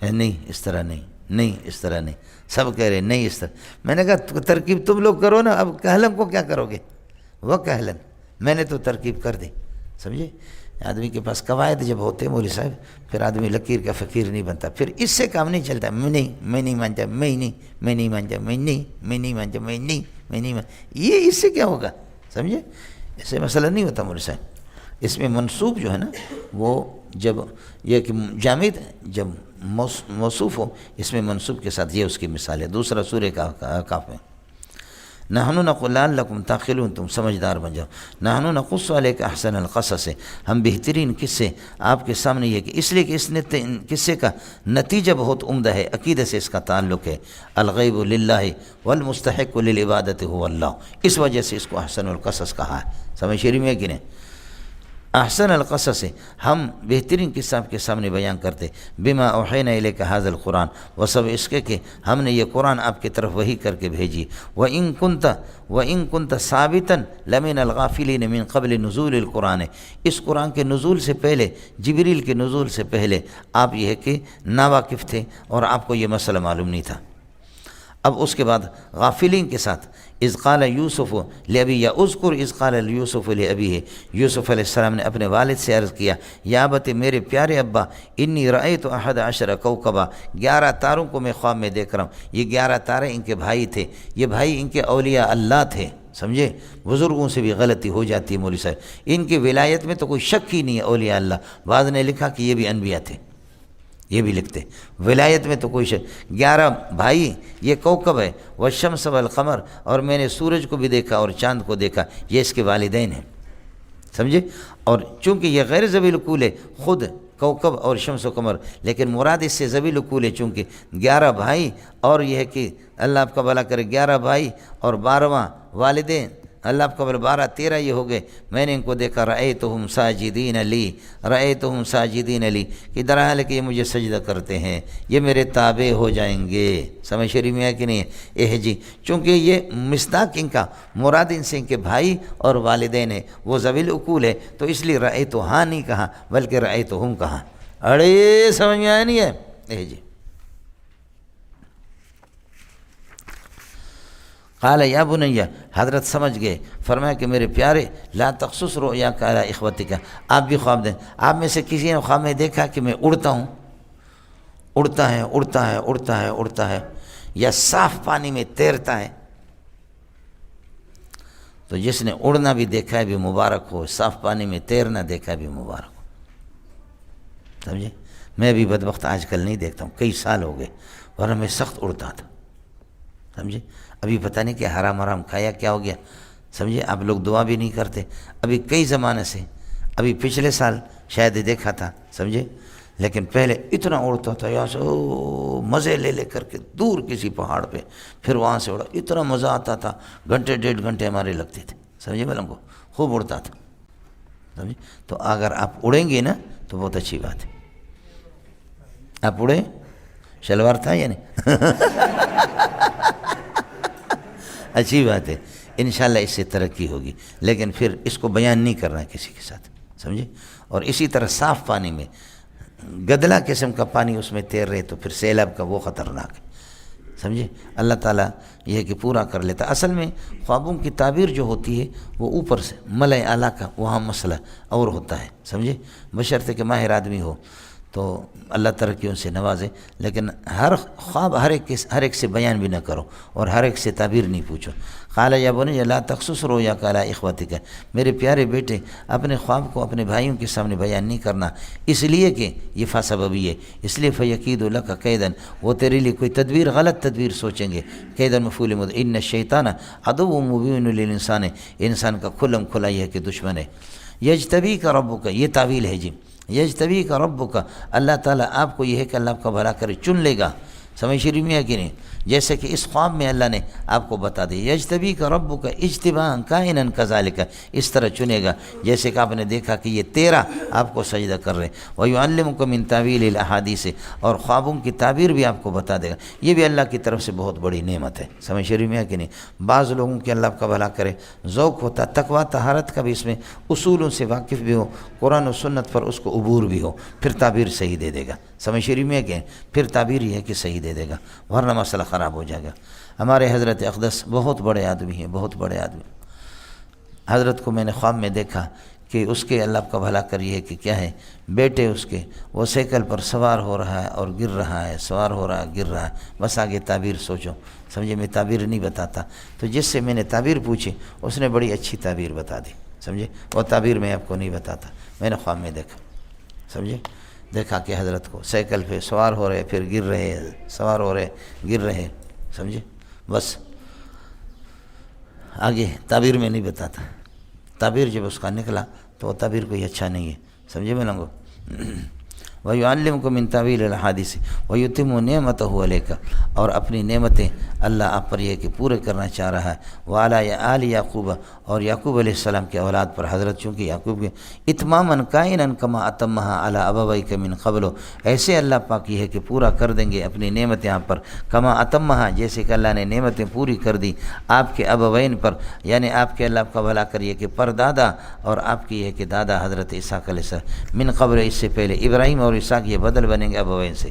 نہیں اس طرح نہیں اس طرح نہیں. سب کہہ رہے نہیں اس طرح. میں نے کہا ترکیب تم لوگ کرو نا, اب کہلن کو کیا کرو گے. وہ کہلن میں نے تو ترکیب کر دی, سمجھے. آدمی کے پاس قواعد جب ہوتے ہیں مولوی صاحب, پھر آدمی لکیر کا فقیر نہیں بنتا. پھر اس سے کام نہیں چلتا. میں نہیں مانتا, یہ اس سے کیا ہوگا, سمجھے. ایسے مسئلہ نہیں ہوتا مولوی صاحب. اس میں منصوب جو ہے نا, وہ جب یہ کہ جامد جب موصوف ہو, اس میں منصوب کے ساتھ یہ اس کی مثال ہے. دوسرا سورہ کاف میں نحن نقول لعلکم تعقلون, تم سمجھدار بن جاؤ. نحن نقص علیک احسن القصص, ہم بہترین قصے آپ کے سامنے یہ کہ اس لیے کہ اس قصے کا نتیجہ بہت عمدہ ہے, عقیدہ سے اس کا تعلق ہے. الغیب للہ والمستحق للعبادت هو اللہ, اس وجہ سے اس کو احسن القصص کہا ہے. سمجھ شریف میں کہ نہیں. احسن القصص ہے, ہم بہترین قصہ آپ کے سامنے بیان کرتے. بما اوحینا الیک ھذا القرآن, وہ سب اس کے کہ ہم نے یہ قرآن آپ کی طرف وحی کر کے بھیجی. وَإِن كُنْتَ ثَابِتًا لَمِنَ الْغَافِلِينَ مِنْ قَبْلِ نُزُولِ الْقُرْآنِ, اس قرآن کے نزول سے پہلے, جبریل کے نزول سے پہلے آپ یہ ہے کہ ناواقف تھے اور آپ کو یہ مسئلہ معلوم نہیں تھا. اب اس کے بعد غافلین کے ساتھ اذ قال یوسف لابی, یا اذکر اذ قال یوسف لابیہ, یوسف علیہ السلام نے اپنے والد سے عرض کیا, یا ابت میرے پیارے ابا, انی رأیت 11 کوکبا, 11 تاروں کو میں خواب میں دیکھ رہا ہوں. یہ 11 تارے ان کے بھائی تھے, یہ بھائی ان کے اولیاء اللہ تھے, سمجھے. بزرگوں سے بھی غلطی ہو جاتی ہے مولوی صاحب, ان کی ولایت میں تو کوئی شک ہی نہیں ہے. اولیاء اللہ, بعض نے لکھا کہ یہ بھی انبیاء تھے, یہ بھی لکھتے ولایت میں تو کوئی شک. 11 بھائی, یہ کوکب ہے. والشمس والقمر, اور میں نے سورج کو بھی دیکھا اور چاند کو دیکھا, یہ اس کے والدین ہیں, سمجھے. اور چونکہ یہ غیر ذوی العقول ہے خود کوکب اور شمس و قمر, لیکن مراد اس سے ذوی العقول ہے, چونکہ 11 بھائی, اور یہ ہے کہ اللہ آپ کا بھلا کرے, 11 بھائی اور 12واں والدین, اللہ آپ کا بھلا 12 13 یہ ہو گئے. میں نے ان کو دیکھا, رأیتہم ساجدین لی, رأیتہم ساجدین لی, کہ در حال ہے کہ یہ مجھے سجدہ کرتے ہیں, یہ میرے تابع ہو جائیں گے. سمجھ شریف میں ہے کہ نہیں ہے جی. چونکہ یہ مصداق ان کا مراد ان سے ان کے بھائی اور والدین ہے, وہ ذوی العقول ہے, تو اس لیے رأیتہا نہیں کہا بلکہ رأیتہم کہا. اڑے سمجھ میں آیا نہیں ہے جی. قال یا بنیہ, حضرت سمجھ گئے, فرمایا کہ میرے پیارے, لا تقصص رؤیاک علی اخوتک, آپ بھی خواب دیں. آپ میں سے کسی نے خواب میں دیکھا کہ میں اڑتا ہوں, اڑتا ہے, یا صاف پانی میں تیرتا ہے. تو جس نے اڑنا بھی دیکھا ہے بھی مبارک ہو, صاف پانی میں تیرنا دیکھا ہے بھی مبارک ہو, سمجھے. میں بھی بدبخت آج کل نہیں دیکھتا ہوں, کئی سال ہو گئے, ورنہ میں سخت اڑتا تھا, سمجھے. ابھی پتہ نہیں کہ حرام کھایا کیا ہو گیا, سمجھے. آپ لوگ دعا بھی نہیں کرتے ابھی کئی زمانے سے, ابھی پچھلے سال شاید دیکھا تھا, سمجھے. لیکن پہلے اتنا اڑتا تھا یہاں سے مزے لے کر کے دور کسی پہاڑ پہ, پھر وہاں سے اڑا, اتنا مزہ آتا تھا, گھنٹے 1.5 گھنٹے ہمارے لگتے تھے, سمجھے بلوں کو، خوب اڑتا تھا، سمجھے؟ تو اگر آپ اڑیں گے نا تو بہت اچھی بات ہے. آپ اڑے، شلوار تھا یا نہیں؟ اچھی بات ہے، انشاءاللہ اس سے ترقی ہوگی. لیکن پھر اس کو بیان نہیں کرنا کسی کے ساتھ، سمجھے؟ اور اسی طرح صاف پانی میں گدلا قسم کا پانی اس میں تیر رہے تو پھر سیلاب کا وہ خطرناک ہے، سمجھے؟ اللہ تعالیٰ یہ ہے کہ پورا کر لیتا. اصل میں خوابوں کی تعبیر جو ہوتی ہے وہ اوپر سے ملائے اعلیٰ کا وہاں مسئلہ اور ہوتا ہے، سمجھے؟ بشرطے کہ ماہر آدمی ہو تو اللہ ترقیوں سے نوازے. لیکن ہر خواب ہر ایک سے بیان بھی نہ کرو اور ہر ایک سے تعبیر نہیں پوچھو. قال یا بنی لا تقصص رؤیاک علی اخوتک، میرے پیارے بیٹے اپنے خواب کو اپنے بھائیوں کے سامنے بیان نہیں کرنا، اس لیے کہ یہ فاسببی ہے، اس لیے فیکید لک کیدا، وہ تیرے لیے کوئی تدبیر غلط تدبیر سوچیں گے. کیدا مفعول مضارع، ان الشیطان عدو مبین للانسان، انسان کا کھلم کھلا یہ ہے کہ دشمن ہے. یجتبیک ربک، یہ تعویل ہے جی. یجتبیک ربک، اللہ تعالیٰ آپ کو یہ ہے کہ اللہ آپ کا بھلا کرے، چن لے گا. سمجھ شریف میں ہے کہ نہیں؟ جیسے کہ اس خواب میں اللہ نے آپ کو بتا دی، یجتبیک ربک اجتباء کائنا کذالک، اس طرح چنے گا جیسے کہ آپ نے دیکھا کہ یہ 13 آپ کو سجدہ کر رہے ہیں. ویعلمک من تاویل الاحادیث، اور خوابوں کی تعبیر بھی آپ کو بتا دے گا. یہ بھی اللہ کی طرف سے بہت بڑی نعمت ہے. سمجھ شریف میں ہے کہ نہیں؟ بعض لوگوں کے اللہ آپ کا بھلا کرے ذوق ہوتا تقویٰ طہارت کا بھی، اس میں اصولوں سے واقف بھی ہو، قرآن و سنت پر اس کو عبور بھی ہو، پھر تعبیر صحیح دے دے گا. سمجھ شریف میں ہے کہ پھر تعبیر یہ ہے کہ صحیح دے دے گا، ورنہ مسئلہ خراب ہو جائے گا. ہمارے حضرت اقدس بہت بڑے آدمی ہیں، بہت بڑے آدمی. حضرت کو میں نے خواب میں دیکھا کہ اس کے اللہ کا بھلا کریے کہ کیا ہے، بیٹے اس کے وہ سائیکل پر سوار ہو رہا ہے اور گر رہا ہے، سوار ہو رہا ہے گر رہا ہے. بس آگے تعبیر سوچو، سمجھے؟ میں تعبیر نہیں بتاتا. تو جس سے میں نے تعبیر پوچھی اس نے بڑی اچھی تعبیر بتا دی، سمجھے؟ وہ تعبیر میں آپ کو نہیں بتاتا، میں نے خواب میں دیکھا، سمجھے؟ دیکھا کہ حضرت کو سائیکل پہ سوار ہو رہے پھر گر رہے، سوار ہو رہے گر رہے، سمجھے؟ بس آگے تعبیر میں نہیں بتاتا. تعبیر جب اس کا نکلا تو وہ تعبیر کوئی اچھا نہیں ہے، سمجھے میں لوگوں؟ وَيُعَلِّمُكُم مِّن تَأْوِيلِ الْأَحَادِيثِ وَيُتِمُّ نِعْمَتَهُ عَلَيْكَ، اور اپنی نعمتیں اللہ آپ پر یہ کہ پورے کرنا چاہ رہا ہے. وَعَلَىٰ آلِ یعقوب، اور یعقوب علیہ السلام کے اولاد پر، حضرت چونکہ یعقوب کے اتماماً کائناً کما اتمہا علی ابویک من قبل، ایسے اللہ پاک یہ ہے کہ پورا کر دیں گے اپنی نعمتیں آپ پر، کما اتمہا جیسے کہ اللہ نے نعمتیں پوری کر دی آپ کے ابوین پر، یعنی آپ کے اللہ کا بھلا کریے کہ پردادا اور آپ کی یہ کہ دادا حضرت اسحاق علیہ السلام، من قبل اس سے پہلے ابراہیم اور اسحاق یہ بدل بنیں گے ابوین سے.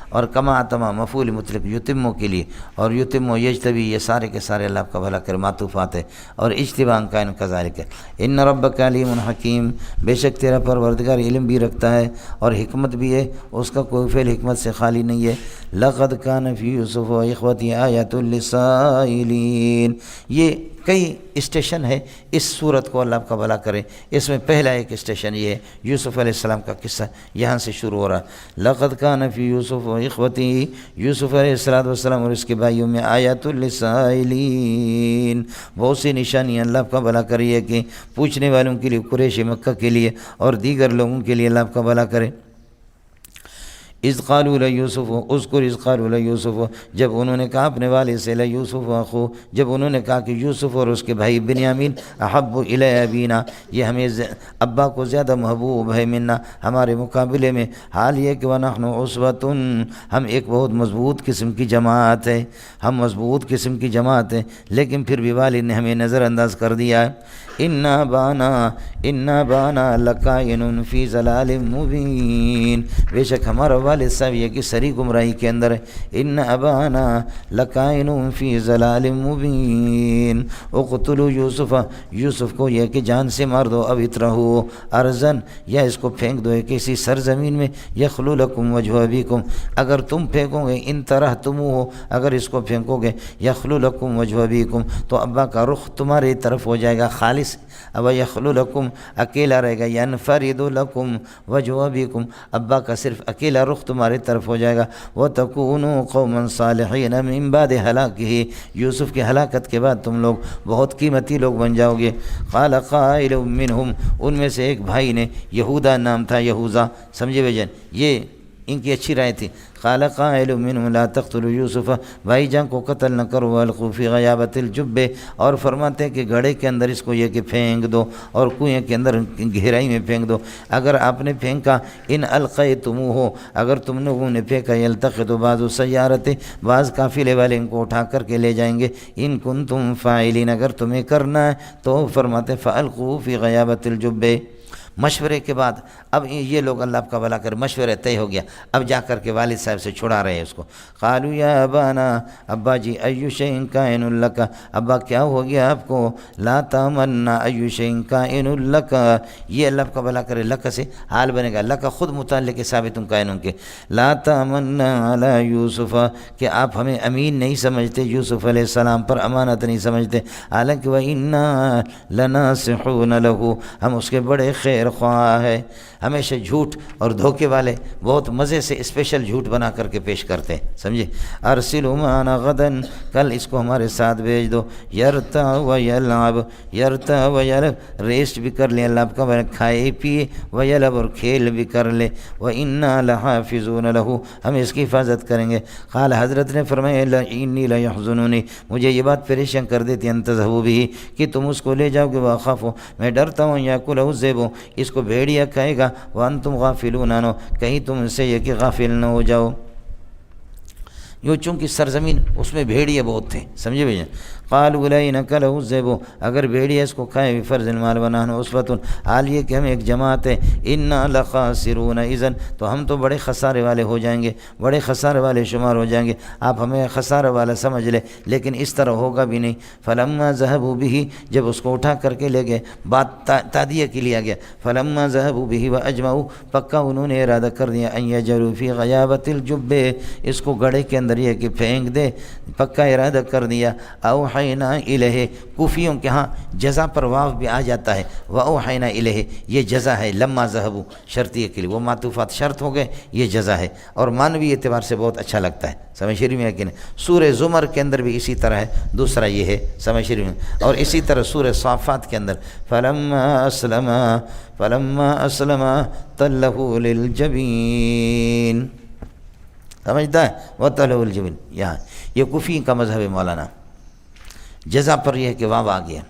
اور کما اتما مفعول مطلق یتمو کے لیے، اور یتمو یجتبی یہ سارے کے سارے اللہ کا بھلا کر معطوفات ہے. اور اجتباء کائن کذالک، ان ربک علیم حکیم، بے شک تیرا پروردگار علم بھی رکھتا ہے اور حکمت بھی ہے، اس کا کوئی فعل حکمت سے خالی نہیں ہے. لقد کان فی یوسف و اخوتہ آیۃ للسائلین، یہ کئی اسٹیشن ہے اس صورت کو اللہ کا بھلا کرے. اس میں پہلا ایک اسٹیشن یہ ہے یوسف علیہ السلام کا قصہ، یہاں سے شروع ہو رہا ہے. لقد کان فی یوسف و اخوتہ، یوسف علیہ السلام اور اس کے بھائیوں میں آیات للسائلین، بہت سی نشانیاں اللہ کا بھلا کریے کہ پوچھنے والوں کے لیے، قریش مکہ کے لیے اور دیگر لوگوں کے لیے اللہ کا بھلا کرے. اذ قالوا لیوسف، اذکر اذ قالوا لیوسف، جب انہوں نے کہا اپنے والد سے، لیوسف اخو، جب انہوں نے کہا کہ یوسف اور اس کے بھائی بنیامین احب الی ابینا، یہ ہمیں ابا کو زیادہ محبوب ہے، منا ہمارے مقابلے میں، حال یہ کہ ونحن عصبۃ، ہم ایک بہت مضبوط قسم کی جماعت ہے، ہم مضبوط قسم کی جماعت ہے، لیکن پھر بھی والد نے ہمیں نظر انداز کر دیا ہے. انا بانا لکائن فی ضلال مبین، بے شک ہمارا والد صاحب یہ کہ سری گمراہی کے اندر ہے. ان ابانا لکائن فی ضلال مبین، اقتلوا یوسف، یوسف کو یہ کہ جان سے مار دو، اب اطرحوا ارضن، یا اس کو پھینک دو کسی سرزمین میں، یخلو لکم وجہ ابیکم، اگر تم پھینکو گے، ان طرح تم ہو، اگر اس کو پھینکو گے، یخلو لکم وجہ ابیکم، تو ابا کا رخ تمہاری طرف ہو جائے گا خالص. اب یخلو لکم اکیلا رہے گا، ینفرد لکم وجہ ابیکم، ابا کا صرف اکیلا رخ تمہاری طرف ہو جائے گا. وَتَكُونُوا قَوْمًا صَالِحِينَ مِن بَعْدِ هَلَاكِهِ، یوسف کی ہلاکت کے بعد تم لوگ بہت قیمتی لوگ بن جاؤ گے. قَالَ قَائِلٌ مِّنْهُمْ، ان میں سے ایک بھائی نے، یہودا نام تھا، یہوذا، سمجھے بھائی جان، یہ ان کی اچھی رائے تھی۔ قال قائل منهم لا تقتلوا یوسف، بھائی جان کو قتل نہ کرو، والقوا فی غیابۃ الجب، اور فرماتے ہیں کہ گڑھے کے اندر اس کو یہ کہ پھینک دو اور کنویں کے اندر گہرائی میں پھینک دو۔ اگر آپ نے پھینکا، ان القیتموہ، اگر تم لوگوں نے پھینکا، یلتقط بعض السیارۃ، بعض قافلے والے ان کو اٹھا کر کے لے جائیں گے، ان کنتم فاعلین، اگر تمہیں کرنا ہے تو فرماتے فالقوا فی غیابۃ الجب۔ مشورے کے بعد اب یہ لوگ اللہ آپ کا بھلا کر، مشورے طے ہو گیا، اب جا کر کے والد صاحب سے چھڑا رہے ہیں اس کو۔ قالوا یا ابانا، ابا جی، ای شیء کائن لک، ابا کیا ہو گیا آپ کو، لا تمنا ای شیء کائن لک، یہ اللہ آپ کا بھلا کرے لک سے حال بنے گا، لک خود متعلق ثابت کائن کے، لا تمنا علی یوسف، کہ آپ ہمیں امین نہیں سمجھتے یوسف علیہ السلام پر، امانت نہیں سمجھتے، حالانکہ وَإِنَّا لَنَاصِحُونَ لَهُ، ہم اس کے بڑے خیر خواہ ہے۔ ہمیشہ جھوٹ اور دھوکے والے بہت مزے سے اسپیشل جھوٹ بنا کر کے پیش کرتے ہیں، سمجھے۔ ارسلوا معنا غدا، کل اس کو ہمارے ساتھ بھیج دو، یرتع و یلعب، یرتع و یلعب، ریسٹ بھی کر لیں، اللہ آپ کا کھائے پیے، و یلعب، اور کھیل بھی کر لے، وَإِنَّا لَحَافِظُونَ لَهُ، ہم اس کی حفاظت کریں گے۔ قال، حضرت نے فرمایا إِنِّي لَيَحْزُنُنِي، مجھے یہ بات پریشان کر دیتی ان تذهبوا به، کہ تم اس کو لے جاؤ گے، وَأَخَافُ، میں ڈرتا ہوں، یأکلہ الذئب، اس کو بھیڑیا کھائے گا، وَأَنْتُمْ غَافِلُونَ عنہ، کہیں تم اس سے یہ کہ غافل نہ ہو جاؤ۔ یوں چونکہ سرزمین اس میں بھیڑیے بہت تھے، سمجھے بھائی۔ قالوا لئن أكله الذئب، اگر بھیڑیا اس کو کھائے، بفرض المال ونحن عصبة، حال یہ کہ ہم ایک جماعت ہے، إنا لخاسرون، اذن تو ہم تو بڑے خسارے والے ہو جائیں گے، بڑے خسارے والے شمار ہو جائیں گے، آپ ہمیں خسارے والا سمجھ لے، لیکن اس طرح ہوگا بھی نہیں۔ فلما ذهبوا به، جب اس کو اٹھا کر کے لے گئے، بات تادیہ کے لیا گیا، فلما ذهبوا به واجمعوا، پکا انہوں نے ارادہ کر دیا، ان يجعلوا في غيابة الجب، اس کو گڑھے کے اندر یہ کہ پھینک دے، پکا ارادہ کر دیا۔ اوحینا الیہ، کوفیوں کے ہاں جزا پر واو بھی آ جاتا ہے، واوحینا الیہ، یہ جزا ہے، لما ذهبوا شرطیہ کے لیے، وہ معطوفات شرط ہو گئے، یہ جزا ہے، اور معنوی اعتبار سے بہت اچھا لگتا ہے، سمجھ شریف میں، لیکن سورہ زمر کے اندر بھی اسی طرح ہے، دوسرا یہ ہے، سمجھ شریف میں، اور اسی طرح سورہ صافات کے اندر فلما اسلم تلہ للجبین، سمجھتا ہے، وَتَلَهُ الْجَبِينُ، یہاں یہ کفی کا مذہب ہے مولانا، جزا پر یہ ہے کہ واو آ گیا۔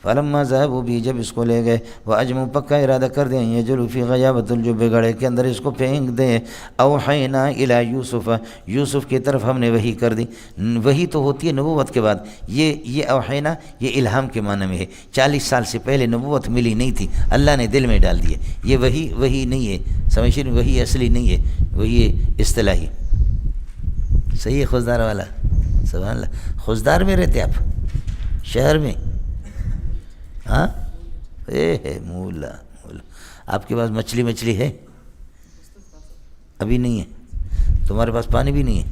فلما ذهبوا به، جب اس کو لے گئے، واجمعوا، پکا ارادہ کر دیں، يجعلوا في غيابة الجب، گڑھے کے اندر اس کو پھینک دیں۔ اوحینا الی یوسف، یوسف کی طرف ہم نے وحی کر دی، وحی تو ہوتی ہے نبوت کے بعد، یہ اوحینا یہ الہام کے معنی میں ہے، 40 سال سے پہلے نبوت ملی نہیں تھی، اللہ نے دل میں ڈال دی ہے، یہ وحی نہیں ہے، سمجھ رہے، وحی اصلی نہیں ہے، وہی اصطلاحی۔ صحیح ہے خوزدار والا، سبحان اللہ، خوزدار میں رہتے آپ، شہر میں؟ ہاں، مولا آپ کے پاس مچھلی ہے؟ ابھی نہیں ہے؟ تمہارے پاس پانی بھی نہیں ہے؟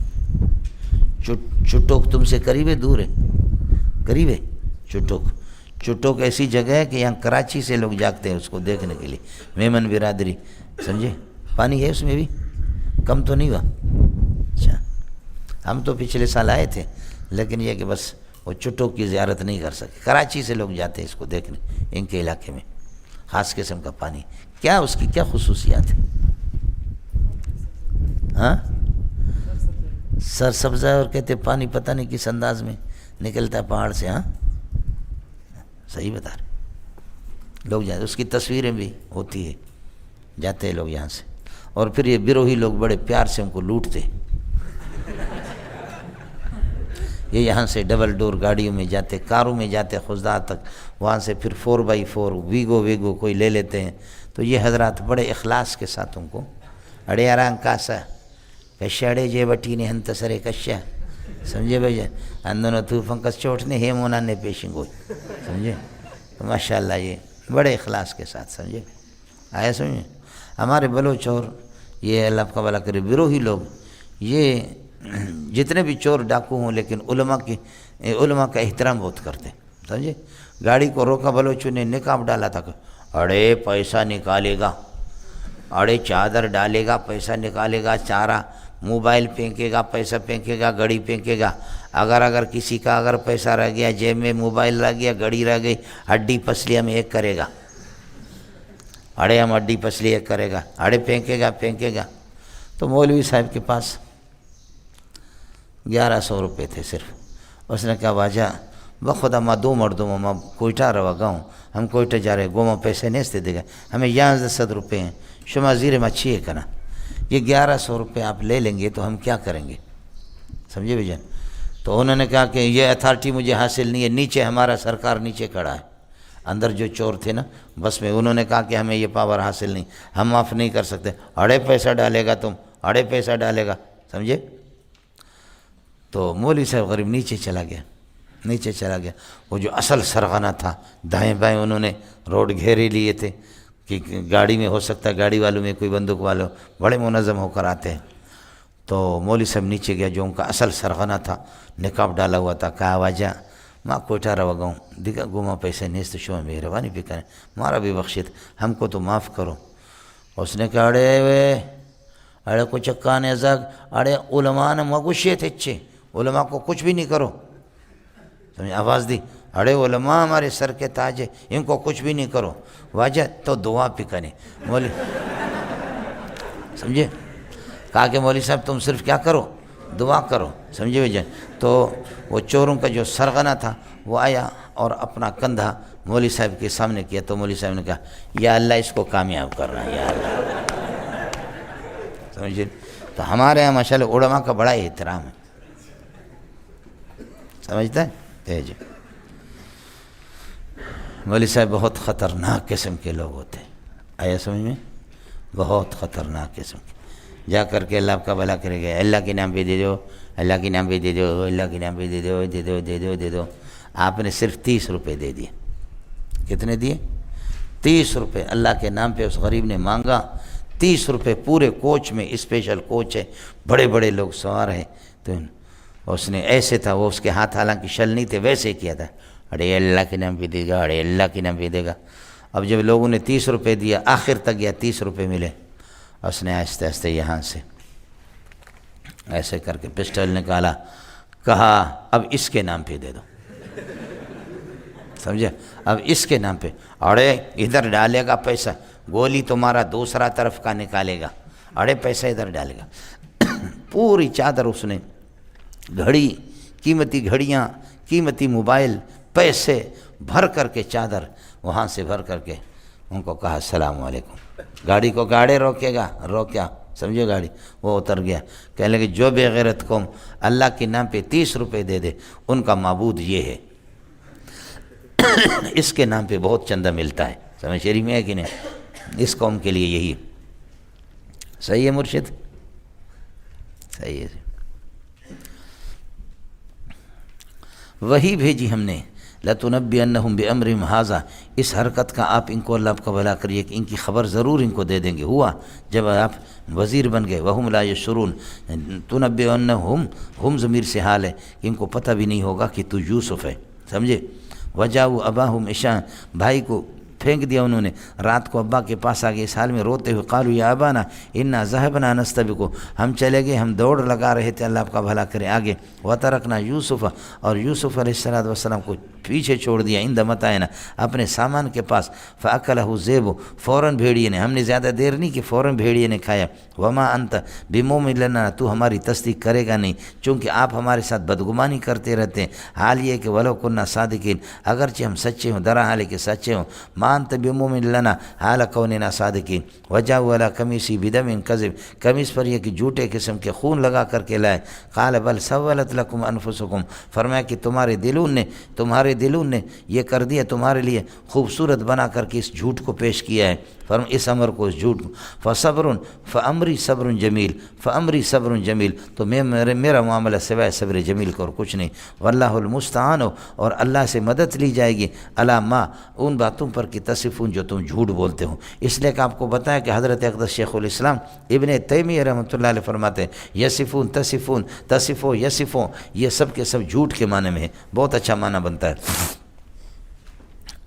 چٹوک تم سے قریب ہے دور ہے؟ قریب ہے چٹوک ایسی جگہ ہے کہ یہاں کراچی سے لوگ جاگتے ہیں اس کو دیکھنے کے لیے، میمن برادری، سمجھے؟ پانی ہے اس میں بھی؟ کم تو نہیں ہوا؟ اچھا، ہم تو پچھلے سال آئے تھے، لیکن یہ کہ بس وہ چٹوک کی زیارت نہیں کر سکے، کراچی سے لوگ جاتے ہیں اس کو دیکھنے، ان کے علاقے میں خاص قسم کا پانی، کیا اس کی کیا خصوصیات ہیں؟ ہاں، سرسبزہ، اور کہتے پانی پتہ نہیں کس انداز میں نکلتا ہے پہاڑ سے، ہاں صحیح بتا رہے، لوگ جاتے، اس کی تصویریں بھی ہوتی ہے، جاتے ہیں لوگ یہاں سے، اور پھر یہ بیروہی لوگ بڑے پیار سے ان کو لوٹتے، یہ یہاں سے ڈبل ڈور گاڑیوں میں جاتے، کاروں میں جاتے خوزدار تک، وہاں سے پھر 4x4 ویگو کوئی لے لیتے ہیں، تو یہ حضرات بڑے اخلاص کے ساتھ ان کو اڑے آران کاسا کشاڑے جے بٹی نے ہنتسرے کشا، سمجھے بھائی، اندونوں تو فنکس چوٹنے ہے مونا نے پیشنگ ہوئی، سمجھے؟ تو ماشاءاللہ یہ بڑے اخلاص کے ساتھ، سمجھے آیا سمجھے؟ ہمارے بلوچ اور یہ اللہ کا بھلا کرے بیروہی لوگ، یہ جتنے بھی چور ڈاکو ہوں، لیکن علماء کا احترام بہت کرتے، سمجھے؟ گاڑی کو روکا بلوچوں نے، نقاب ڈالا تھا، اڑے پیسہ نکالے گا، اڑے چادر ڈالے گا پیسہ نکالے گا، چارہ موبائل پھینکے گا پیسہ پھینکے گا، گھڑی پھینکے گا، اگر کسی کا اگر پیسہ رہ گیا، جیب میں موبائل رہ گیا، گھڑی رہ گئی، ہڈی پسلی ہم ایک کرے گا، اڑے ہم ہڈی پسلی ایک کرے گا، اڑے پھینکے گا، تو مولوی صاحب کے پاس 1100 روپے تھے صرف. اس نے کہا واجہ بخدا ما دو مردوں ما کوئٹہ روا گاؤں ہم کوئٹہ جا رہے گوما پیسے نہیں دے گا ہمیں 1100 روپے ہیں شما زیر مچھی ہے کنا یہ 1100 روپے آپ لے لیں گے تو ہم کیا کریں گے سمجھے بھائی جان. تو انہوں نے کہا کہ یہ اتھارٹی مجھے حاصل نہیں ہے, نیچے ہمارا سرکار نیچے کھڑا ہے. اندر جو چور تھے نا بس میں انہوں نے کہا کہ ہمیں یہ پاور حاصل نہیں, ہم معاف نہیں کر سکتے. 2.5 پیسہ ڈالے گا تم 2.5 پیسہ ڈالے گا سمجھے. تو مولوی صاحب غریب نیچے چلا گیا. وہ جو اصل سرغنہ تھا دائیں بائیں انہوں نے روڈ گھیرے لیے تھے کہ گاڑی میں ہو سکتا ہے گاڑی والوں میں کوئی بندوق والوں بڑے منظم ہو کر آتے ہیں. تو مولوی صاحب نیچے گیا جو ان کا اصل سرغنہ تھا نقاب ڈالا ہوا تھا. کہا واجہ ماں کوئٹہ روا گاؤں دیکھا گوما پیسے نیست شما مہربانی پہ کریں مارا بھی بخشت ہم کو تو معاف کرو. اس نے کہا اڑے کو چکانے زگ اڑے علماء نے مگوشے تھے اچھے علماء کو کچھ بھی نہیں کرو. سمجھے آواز دی اڑے علماء ہمارے سر کے تاج ہے ان کو کچھ بھی نہیں کرو. واجہ تو دعا پہ کریں مولوی سمجھے. کہا کہ مولوی صاحب تم صرف کیا کرو دعا کرو سمجھے بھائی جان. تو وہ چوروں کا جو سرغنہ تھا وہ آیا اور اپنا کندھا مولوی صاحب کے سامنے کیا. تو مولوی صاحب نے کہا یا اللہ اس کو کامیاب کرنا یا اللہ سمجھے. تو ہمارے یہاں ماشاءاللہ علماء کا بڑا احترام ہے سمجھتا ہے جی. مولوی صاحب بہت خطرناک قسم کے لوگ ہوتے ہیں آیا سمجھ میں بہت خطرناک قسم کے. جا کر کے اللہ کا بھلا کرے گا اللہ کے نام پہ دے دو اللہ کے نام پہ دے دو اللہ کے نام پہ دے دو. آپ نے صرف 30 روپے دے دیے. کتنے دیے 30 روپے اللہ کے نام پہ اس غریب نے مانگا. 30 روپے پورے کوچ میں اسپیشل کوچ ہے بڑے بڑے لوگ سوار ہیں. تو اس نے ایسے تھا وہ اس کے ہاتھ حالانکہ شل نہیں تھے ویسے کیا تھا اڑے اللہ کے نام پہ دے گا اڑے اللہ کے نام پہ دے گا. اب جب لوگوں نے 30 روپے دیا آخر تک گیا 30 روپے ملے. اس نے آہستہ آہستہ یہاں سے ایسے کر کے پسٹل نکالا کہا اب اس کے نام پہ دے دو سمجھے. اب اس کے نام پہ اڑے ادھر ڈالے گا پیسہ گولی تمہارا دوسرا طرف کا نکالے گا اڑے پیسہ ادھر ڈالے گا. پوری چادر اس نے گھڑی قیمتی گھڑیاں قیمتی موبائل پیسے بھر کر کے چادر وہاں سے بھر کر کے ان کو کہا السلام علیکم. گاڑی کو گاڑے روکے گا روکیا سمجھے گاڑی وہ اتر گیا. کہنے لگے جو بے غیرت قوم اللہ کے نام پہ 30 روپے دے دے ان کا معبود یہ ہے اس کے نام پہ بہت چندہ ملتا ہے. سمجھ شریف میں ہے کہ نہیں اس قوم کے لیے یہی صحیح ہے مرشد صحیح ہے. وہی بھیجی ہم نے لَتُنَبِّئَنَّهُمْ بِأَمْرِهِمْ هَذَا اس حرکت کا آپ ان کو اللہ کا بھلا کریے کہ ان کی خبر ضرور ان کو دے دیں گے. ہوا جب آپ وزیر بن گئے وَهُمْ لَا يَشْعُرُونَ تُنَبِّئَنَّهُمْ ہم ضمیر سے حال ہے کہ ان کو پتہ بھی نہیں ہوگا کہ تو یوسف ہے سمجھے. وَجَاءُوا أَبَاهُمْ عِشَاءً بھائی کو پھینک دیا انہوں نے رات کو ابا کے پاس آ گئے اس حال میں روتے ہوئے قالوا یا ابانا انا ذهبنا نستبق ہم چلے گئے ہم دوڑ لگا رہے تھے اللہ آپ کا بھلا کرے آگے. وترکنا یوسف اور یوسف علیہ السلام کو پیچھے چھوڑ دیا عند متاعنا اپنے سامان کے پاس. فاکلہ الذئب فوراً بھیڑیے نے ہم نے زیادہ دیر نہیں کہ فوراً بھیڑیے نے کھایا. وما انت بمؤمن لنا تو ہماری تصدیق کرے گا نہیں چونکہ آپ ہمارے ساتھ بدگمانی کرتے رہتے ہیں. حال یہ کہ ولو كنا صادقین اگرچہ ہم سچے ہوں درا حال کہ سچے ہوں. ما انت بمؤمن لنا حال کوننا صادقین. وجاءوا على قمیصی بدم کذب قمیص پر یہ کہ جھوٹے قسم کے خون لگا کر کے لائے. قال بل سولت لكم انفسكم فرمایا کہ تمہارے دلوں نے یہ کر دیا تمہارے لیے خوبصورت بنا کر کے اس جھوٹ کو پیش کیا ہے اس امر کو اس جھوٹ کو. فامری صبر جمیل تو میرا معاملہ سوائے صبر جمیل کا اور کچھ نہیں. واللہ المستعان اور اللہ سے مدد لی جائے گی علی ما ان باتوں پر کہ تصفون جو تم جھوٹ بولتے ہو. اس لیے کہ آپ کو بتایا کہ حضرت اقدس شیخ الاسلام ابن تیمیہ رحمۃ اللہ علیہ فرماتے ہیں یصفون تصفون تصفو یصفو یہ سب کے سب جھوٹ کے معنی میں ہے. بہت اچھا معنی بنتا ہے.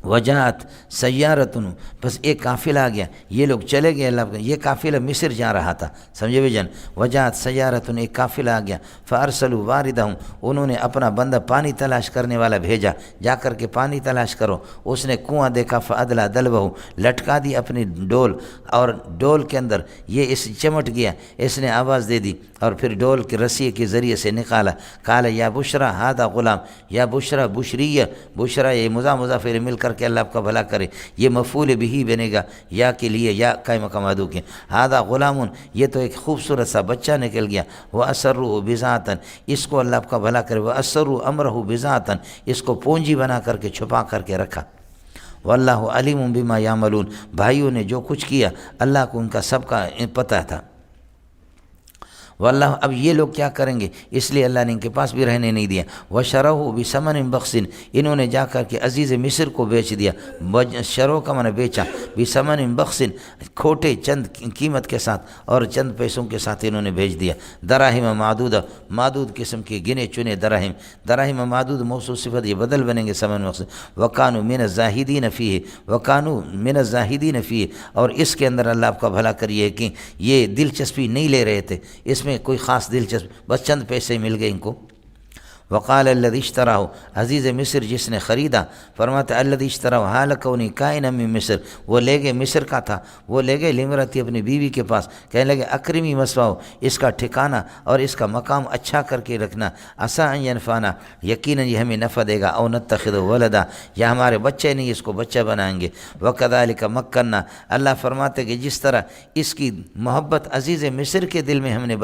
وجات سیارتن، بس ایک قافلہ آ گیا، یہ لوگ چلے گئے اللہ، یہ قافلہ مصر جا رہا تھا، سمجھے بھائی جان، وجات سیارتن، ایک قافلہ آ گیا، فارسلوا واردہم، انہوں نے اپنا بندہ پانی تلاش کرنے والا بھیجا، جا کر کے پانی تلاش کرو، اس نے کنواں دیکھا، فادلا دلوہ، لٹکا دی اپنی ڈول، اور ڈول کے اندر یہ اس چمٹ گیا، اس نے آواز دے دی، اور پھر ڈول کے رسی کے ذریعے سے نکالا، قال یا بشرا ہذا غلام، یا بشرا، بشریہ، بشرا یہ مضاف الیہ مل کر کے اللہ آپ کا بھلا کرے، یہ مفعول بھی بنے گا یا کے لیے، یا قائم مقام کے، ہذا غلام، یہ تو ایک خوبصورت سا بچہ نکل گیا، واسروا بضاعۃ، اس کو اللہ آپ کا بھلا کرے، واسروا امرہ بضاعۃ، اس کو پونجی بنا کر کے چھپا کر کے رکھا، واللہ علیم بما یعملون، بھائیوں نے جو کچھ کیا اللہ کو ان کا سب کا پتہ تھا، واللہ، اب یہ لوگ کیا کریں گے، اس لیے اللہ نے ان کے پاس بھی رہنے نہیں دیا، وشروہ بثمن بخس، انہوں نے جا کر کے عزیز مصر کو بیچ دیا، شرو کا معنی بیچا، بثمن بخس، کھوٹے چند قیمت کے ساتھ اور چند پیسوں کے ساتھ انہوں نے بھیج دیا، دراہم معدودہ، معدود قسم کے گنے چنے دراہم، دراہم معدود موصوف صفت یہ بدل بنیں گے ثمن بخس، وکانوا من الزاہدین فیہ، وکانوا من الزاہدین فیہ، اور اس کے اندر اللہ آپ کا بھلا کریے کہ یہ دلچسپی نہیں لے رہے تھے، اس میں کوئی خاص دلچسپ، بس چند پیسے مل گئے ان کو، وقال الذی اشتراہ، عزیز مصر جس نے خریدا، فرماتا الذی اشتراہ حال کونی کائنا من مصر، وہ لے گئے، مصر کا تھا، وہ لے گئے لمرتی اپنی بیوی کے پاس، کہنے لگے اکرمی مثواہ، اس کا ٹھکانہ اور اس کا مقام اچھا کر کے رکھنا، عسیٰ ان ینفعنا، یقیناً یہ ہمیں نفع دے گا، او نتخذ ولدا، یا ہمارے بچے نہیں اس کو بچہ بنائیں گے، وکذالک مکننا، اللہ فرماتے کہ جس طرح اس کی محبت عزیز مصر کے دل میں ہم نے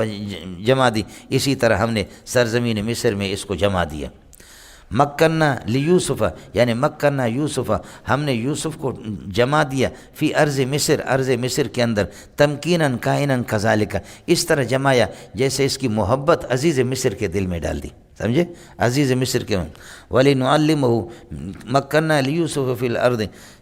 جما دی، اسی طرح ہم نے سرزمین مصر میں اس کو جما دیا، مکننا لیوسف، یعنی مکننا یوسف، ہم نے یوسف کو جما دیا، فی ارض مصر، ارض مصر کے اندر، تمکیناً کائناً کذالک، اس طرح جمایا جیسے اس کی محبت عزیز مصر کے دل میں ڈال دی، سمجھے، عزیز مصر کے، وَلِنُعَلِّمَهُ مَكَّنَّا لِيُوسُفَ فِي الْأَرْضِ،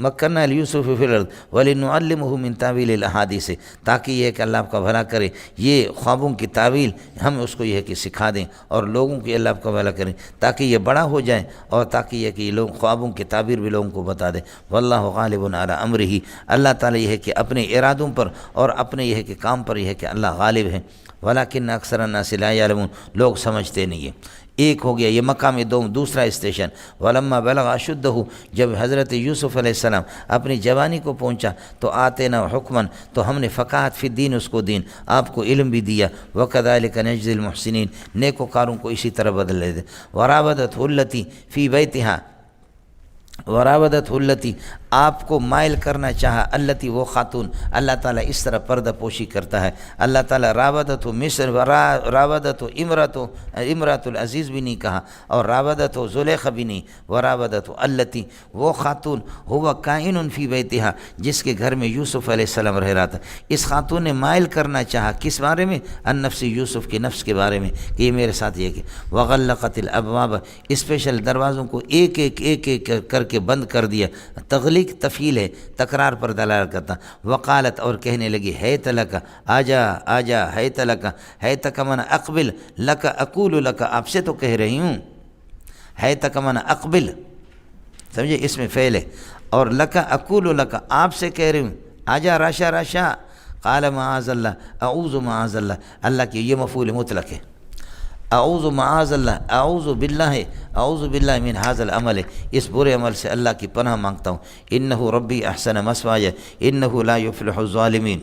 مکنا لیوسف فی الارض ولنعلمہ من تعویل الاحادیث، تاکہ یہ کہ اللہ آپ کا بھلا کرے، یہ خوابوں کی تعویل ہم اس کو یہ کہ سکھا دیں، اور لوگوں کی اللہ آپ کا بھلا کریں تاکہ یہ بڑا ہو جائے، اور تاکہ یہ کہ یہ لوگ خوابوں کی تعبیر بھی لوگوں کو بتا دیں، واللہ غالب علی امرہ، اللہ تعالیٰ یہ ہے کہ اپنے ارادوں پر اور اپنے یہ ہے کہ کام پر یہ ہے کہ اللہ غالب ہے، ولکن اکثر الناس لا یعلمون، لوگ سمجھتے نہیں ہیں۔ ایک ہو گیا یہ مقام دوم، دوسرا اسٹیشن، ولما بلغ اشدہ، جب حضرت یوسف علیہ السلام اپنی جوانی کو پہنچا، تو آتینا حکماً، تو ہم نے فقاہت فی الدین، اس کو دین، آپ کو علم بھی دیا، وکذالک نجزی المحسنین، نیکوکاروں کو اسی طرح بدل دیتے، وراودتہ التی فی بیتہا، وراودتہ التی، آپ کو مائل کرنا چاہا، التی وہ خاتون، اللہ تعالیٰ اس طرح پردہ پوشی کرتا ہے، اللہ تعالیٰ راودتہ مصر، راودتہ امرات العزیز بھی نہیں کہا، اور راودتہ زلیخا بھی نہیں، وراودتہ التی، وہ خاتون، ہوا کائن فی بیتہا، جس کے گھر میں یوسف علیہ السلام رہ رہا تھا، اس خاتون نے مائل کرنا چاہا کس بارے میں، النفس، یوسف کے نفس کے بارے میں، کہ یہ میرے ساتھ یہ کہ، وغلقت الابواب، اسپیشل دروازوں کو ایک ایک کر کے بند کر دیا، تغلیق تفعیل ہے، تکرار پر دلالت کرتا، وقالت، اور کہنے لگی، حیت لک، آجا آجا، حیت لک، حیت کا معنی اقبل، لک اقول لک، آپ سے تو کہہ رہی ہوں، حیت کا معنی اقبل، سمجھے، اس میں فعل ہے، اور لک اقول لک، آپ سے کہہ رہی ہوں، آجا راشا راشا، قال معاذ اللہ، اعوذ معاذ اللہ، اللہ کی یہ مفعول مطلق ہے، اعوذ معاذ اللہ، اعوذ باللہ، اعوذ باللہ من ھذا العمل، اس برے عمل سے اللہ کی پناہ مانگتا ہوں، انہ ربی احسن مثوایا انہ لا یفلح الظالمین،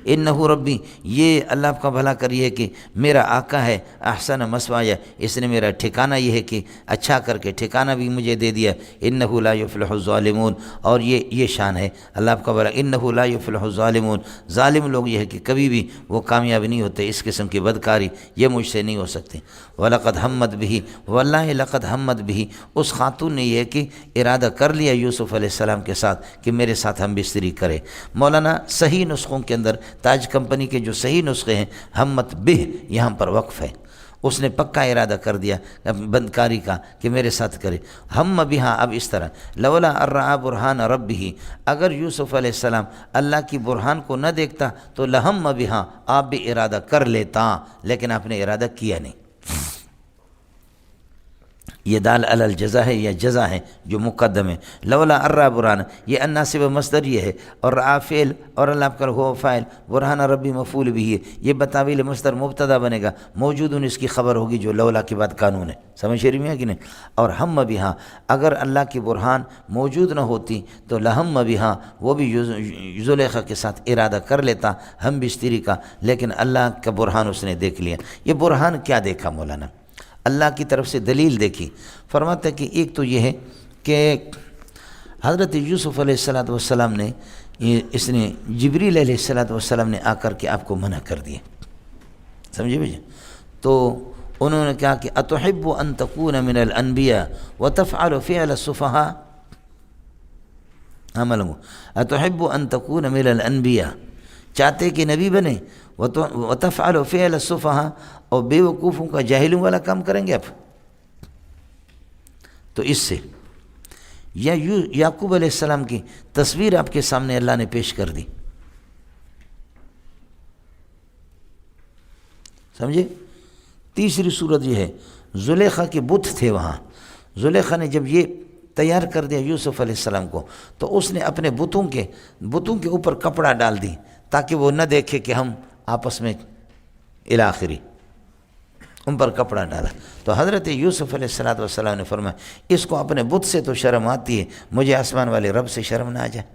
انہ ربی، یہ اللہ آپ کا بھلا کریے کہ میرا آقا ہے، احسن مثوایا، اس نے میرا ٹھکانہ یہ ہے کہ اچھا کر کے ٹھکانہ بھی مجھے دے دیا، انہ لا یفلح الظالمون، اور یہ شان ہے اللہ آپ کا بھلا، انہ لا یفلح الظالمون، ظالم لوگ یہ ہے کہ کبھی بھی وہ کامیاب نہیں ہوتے، اس قسم کی بدکاری یہ مجھ سے نہیں ہو سکتی، وَلَقَدْ ہمت بھی، واللہ لقد ہمت بھی، اس خاتون نے یہ کہ ارادہ کر لیا یوسف علیہ السلام کے ساتھ کہ میرے ساتھ ہم بستری کرے، مولانا صحیح نسخوں کے اندر تاج کمپنی کے جو صحیح نسخے ہیں، ہمت بہ یہاں پر وقف ہے، اس نے پکا ارادہ کر دیا بندکاری کا کہ میرے ساتھ کرے، ہم بہا، اب اس طرح، لولا ارعا برہان ربہ، اگر یوسف علیہ السلام اللہ کی برہان کو نہ دیکھتا تو لہم بہا، آپ بھی ارادہ کر لیتا، لیکن آپ نے ارادہ کیا نہیں، یہ دال علی الجزا ہے یا جزا ہے جو مقدم ہے. لولا ارا برہان یہ الناصب مصدر یہ ہے، اور رعا فعل اور اللہ کر ہو فاعل، برہان ربی مفعول بھی ہے. یہ بتاویل مصدر مبتدا بنے گا، موجود اس کی خبر ہوگی جو لولا کے بعد قانون ہے. سمجھ شریف میں ہے کہ نہیں؟ اور ہم بہا، اگر اللہ کی برہان موجود نہ ہوتی تو لہم بہا، وہ بھی زلیخا کے ساتھ ارادہ کر لیتا ہم بستری کا، لیکن اللہ کا برہان اس نے دیکھ لیا. یہ برہان کیا دیکھا مولانا؟ اللہ کی طرف سے دلیل دیکھی. فرماتا ہے کہ ایک تو یہ ہے کہ حضرت یوسف علیہ السلام نے اس نے جبریل علیہ السلام نے آ کر کے آپ کو منع کر دیا. سمجھے بھائی؟ تو انہوں نے کہا کہ اتحب ان تکون من الانبیاء وتفعل فعل السفہاء، اتحب ان تکون من الانبیاء، چاہتے کہ نبی بنے، وتفعل فعل السفہاء، اور بے وقوفوں کا جاہلوں والا کام کریں گے آپ. تو اس سے یعقوب علیہ السلام کی تصویر آپ کے سامنے اللہ نے پیش کر دی. سمجھے؟ تیسری صورت یہ ہے، زلیخا کے بت تھے وہاں. زلیخا نے جب یہ تیار کر دیا یوسف علیہ السلام کو، تو اس نے اپنے بتوں کے اوپر کپڑا ڈال دی تاکہ وہ نہ دیکھے کہ ہم آپس میں الاخری، ان پر کپڑا ڈالا. تو حضرت یوسف علیہ السلام نے فرمایا اس کو اپنے بت سے تو شرم آتی ہے، مجھے آسمان والے رب سے شرم نہ آ جائے.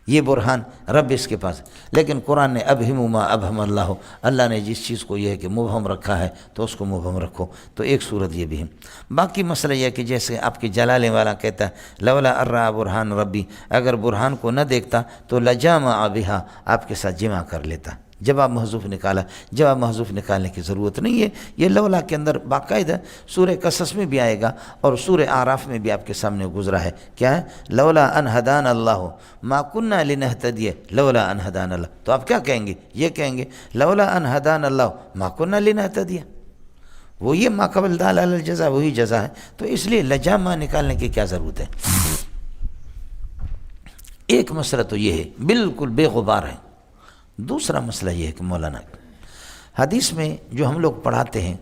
یہ برہان رب اس کے پاس. لیکن قرآن نے ابہموا ما ابہم اللہ نے جس چیز کو یہ ہے کہ مبہم رکھا ہے تو اس کو مبہم رکھو. تو ایک صورت یہ بھی ہے. باقی مسئلہ یہ ہے کہ جیسے آپ کے جلالے والا کہتا ہے لولا ارا برہان ربی، اگر برہان کو نہ دیکھتا تو لجامع بہا، آپ کے ساتھ جمع کر لیتا. جواب محذوف نکالا. جواب محذوف نکالنے کی ضرورت نہیں ہے، یہ لولا کے اندر باقاعدہ سورہ قصص میں بھی آئے گا اور سورہ اعراف میں بھی آپ کے سامنے گزرا ہے. کیا ہے؟ لولا ان ہدانا اللہ ما کننا لنہتدی لولا ان ہدانا اللہ. تو آپ کیا کہیں گے؟ یہ کہیں گے لولا ان ہدانا اللہ ما کننا لنہتدی. وہ یہ ما قبل دال علی الجزا وہی جزا ہے، تو اس لیے لجامع نکالنے کی کیا ضرورت ہے؟ ایک مسئلہ تو یہ ہے بالکل بے غبار ہے. دوسرا مسئلہ یہ ہے کہ مولانا حدیث میں جو ہم لوگ پڑھاتے ہیں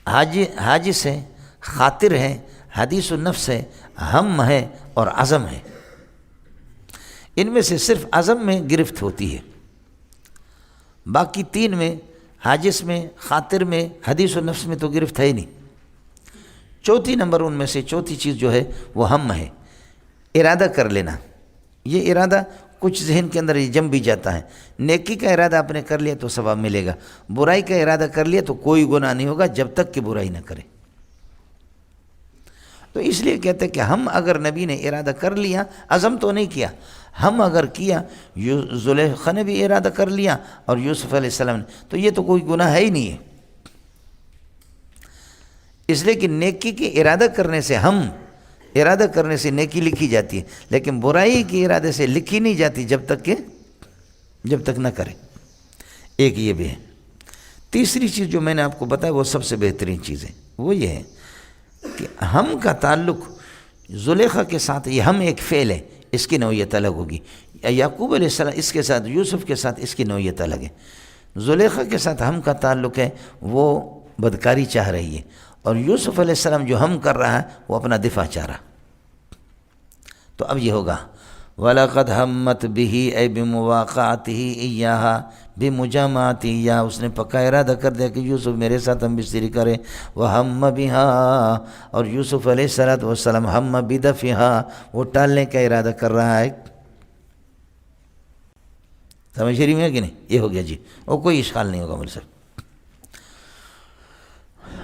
حاجس ہے، خاطر ہے، حدیث النفس ہے، ہم ہے اور عزم ہے. ان میں سے صرف عزم میں گرفت ہوتی ہے، باقی تین میں حاجس میں، خاطر میں، حدیث النفس میں تو گرفت ہے ہی نہیں. چوتھی نمبر ان میں سے چوتھی چیز جو ہے وہ ہم ہے، ارادہ کر لینا. یہ ارادہ کچھ ذہن کے اندر یہ جم بھی جاتا ہے. نیکی کا ارادہ آپ نے کر لیا تو ثواب ملے گا، برائی کا ارادہ کر لیا تو کوئی گناہ نہیں ہوگا جب تک کہ برائی نہ کرے. تو اس لیے کہتے ہیں کہ ہم اگر نبی نے ارادہ کر لیا، عزم تو نہیں کیا، ہم اگر کیا، زلیخا نے بھی ارادہ کر لیا اور یوسف علیہ السلام نے، تو یہ تو کوئی گناہ ہے ہی نہیں ہے. اس لیے کہ نیکی کے ارادہ کرنے سے ارادہ کرنے سے نیکی لکھی جاتی ہے، لیکن برائی کے ارادے سے لکھی نہیں جاتی جب تک نہ کرے. ایک یہ بھی ہے. تیسری چیز جو میں نے آپ کو بتایا وہ سب سے بہترین چیز ہے، وہ یہ ہے کہ ہم کا تعلق زلیخا کے ساتھ، یہ ہم ایک فعل ہے، اس کی نوعیت الگ ہوگی. یعقوب علیہ السلام اس کے ساتھ، یوسف کے ساتھ اس کی نوعیت الگ ہے. زلیخا کے ساتھ ہم کا تعلق ہے، وہ بدکاری چاہ رہی ہے، اور یوسف علیہ السلام جو ہم کر رہا ہے وہ اپنا دفاع چاہ رہا. تو اب یہ ہوگا وَلَقَدْ هَمَّتْ بِهِ اَيْ بِمُوَاقَعَتِهِ إِيَّاهَا بِمُجَامَعَتِهِ، یا اس نے پکا ارادہ کر دیا کہ یوسف میرے ساتھ ہم بستری کرے. وَهَمَّ بِهَا، اور یوسف علیہ السلام ہم بِدَفِهَا، وہ ٹالنے کا ارادہ کر رہا ہے. سمجھ رہی میں کہ نہیں؟ یہ ہو گیا جی، اور کوئی اشکال نہیں ہوگا مجھ سے.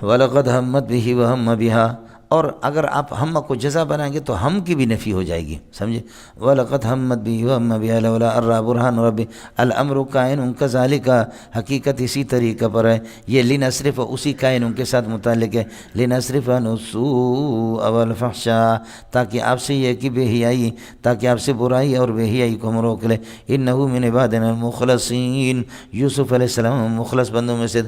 وَلَقَدْ هَمَّتْ بِهِ وَهَمَّ بِهَا، اور اگر آپ ہم کو جزا بنائیں گے تو ہم کی بھی نفی ہو جائے گی. سمجھے؟ وَلَقَدْ هَمَّتْ بِهِ وَهَمَّ بِهَا لَوْلَا أَن رَّأَىٰ بُرْهَانَ رَبِّهِ الْأَمْرُ كَائِنٌ كَذَٰلِكَ، حقیقت اسی طریقہ پر ہے. یہ لِنَصْرِفَ اسی کائن کے ساتھ متعلق ہے. لِنَصْرِفَ عَنْهُ السُّوءَ وَالْفَحْشَاءَ، تاکہ آپ سے یہ کہ بے حیائی، تاکہ آپ سے برائی اور بے حیائی کو ہم روک لیں. إِنَّهُ مِنْ عِبَادِنَا الْمُخْلَصِينَ، یوسف علیہ السلام مخلص بندوں میں سے.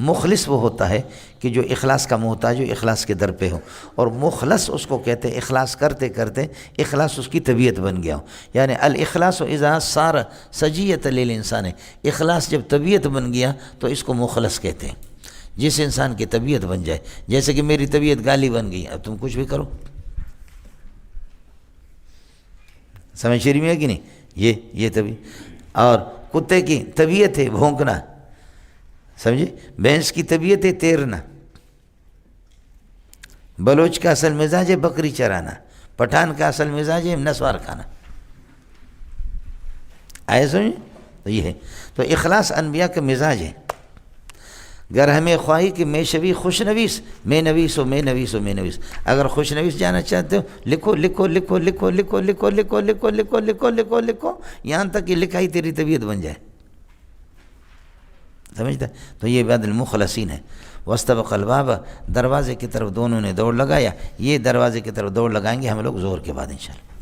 مخلص وہ ہوتا ہے کہ جو اخلاص کا محتاج ہو، اخلاص کے در پہ ہو، اور مخلص اس کو کہتے ہیں اخلاص کرتے کرتے اخلاص اس کی طبیعت بن گیا ہو. یعنی الاخلاص اذا صار سجیۃ للانسان، اخلاص جب طبیعت بن گیا تو اس کو مخلص کہتے ہیں. جس انسان کی طبیعت بن جائے، جیسے کہ میری طبیعت گالی بن گئی، اب تم کچھ بھی کرو، سمجھ شریف میں ہے کہ نہیں؟ یہ طبیعت، اور کتے کی طبیعت ہے بھونکنا، سمجھے؟ بھینس کی طبیعت ہے تیرنا، بلوچ کا اصل مزاج ہے بکری چرانا، پٹھان کا اصل مزاج ہے نسوار کھانا، آئے سمجھے؟ تو یہ ہے، تو اخلاص انبیاء کا مزاج ہے۔ گر ہمیں خواہی کہ میں شوی خوش نویس، میں نویس ہو، میں نویس ہو، میں نویس، اگر خوش نویس جانا چاہتے ہو لکھو لکھو لکھو لکھو لکھو لکھو لکھو لکھو لکھو لکھو لکھو لکھو یہاں تک کہ لکھائی تیری طبیعت بن جائے، سمجھتا؟ تو یہ بعد المخلصین ہے۔ واستبق الباب، دروازے کی طرف دونوں نے دوڑ لگایا، یہ دروازے کی طرف دوڑ لگائیں گے ہم لوگ زور کے بعد انشاءاللہ۔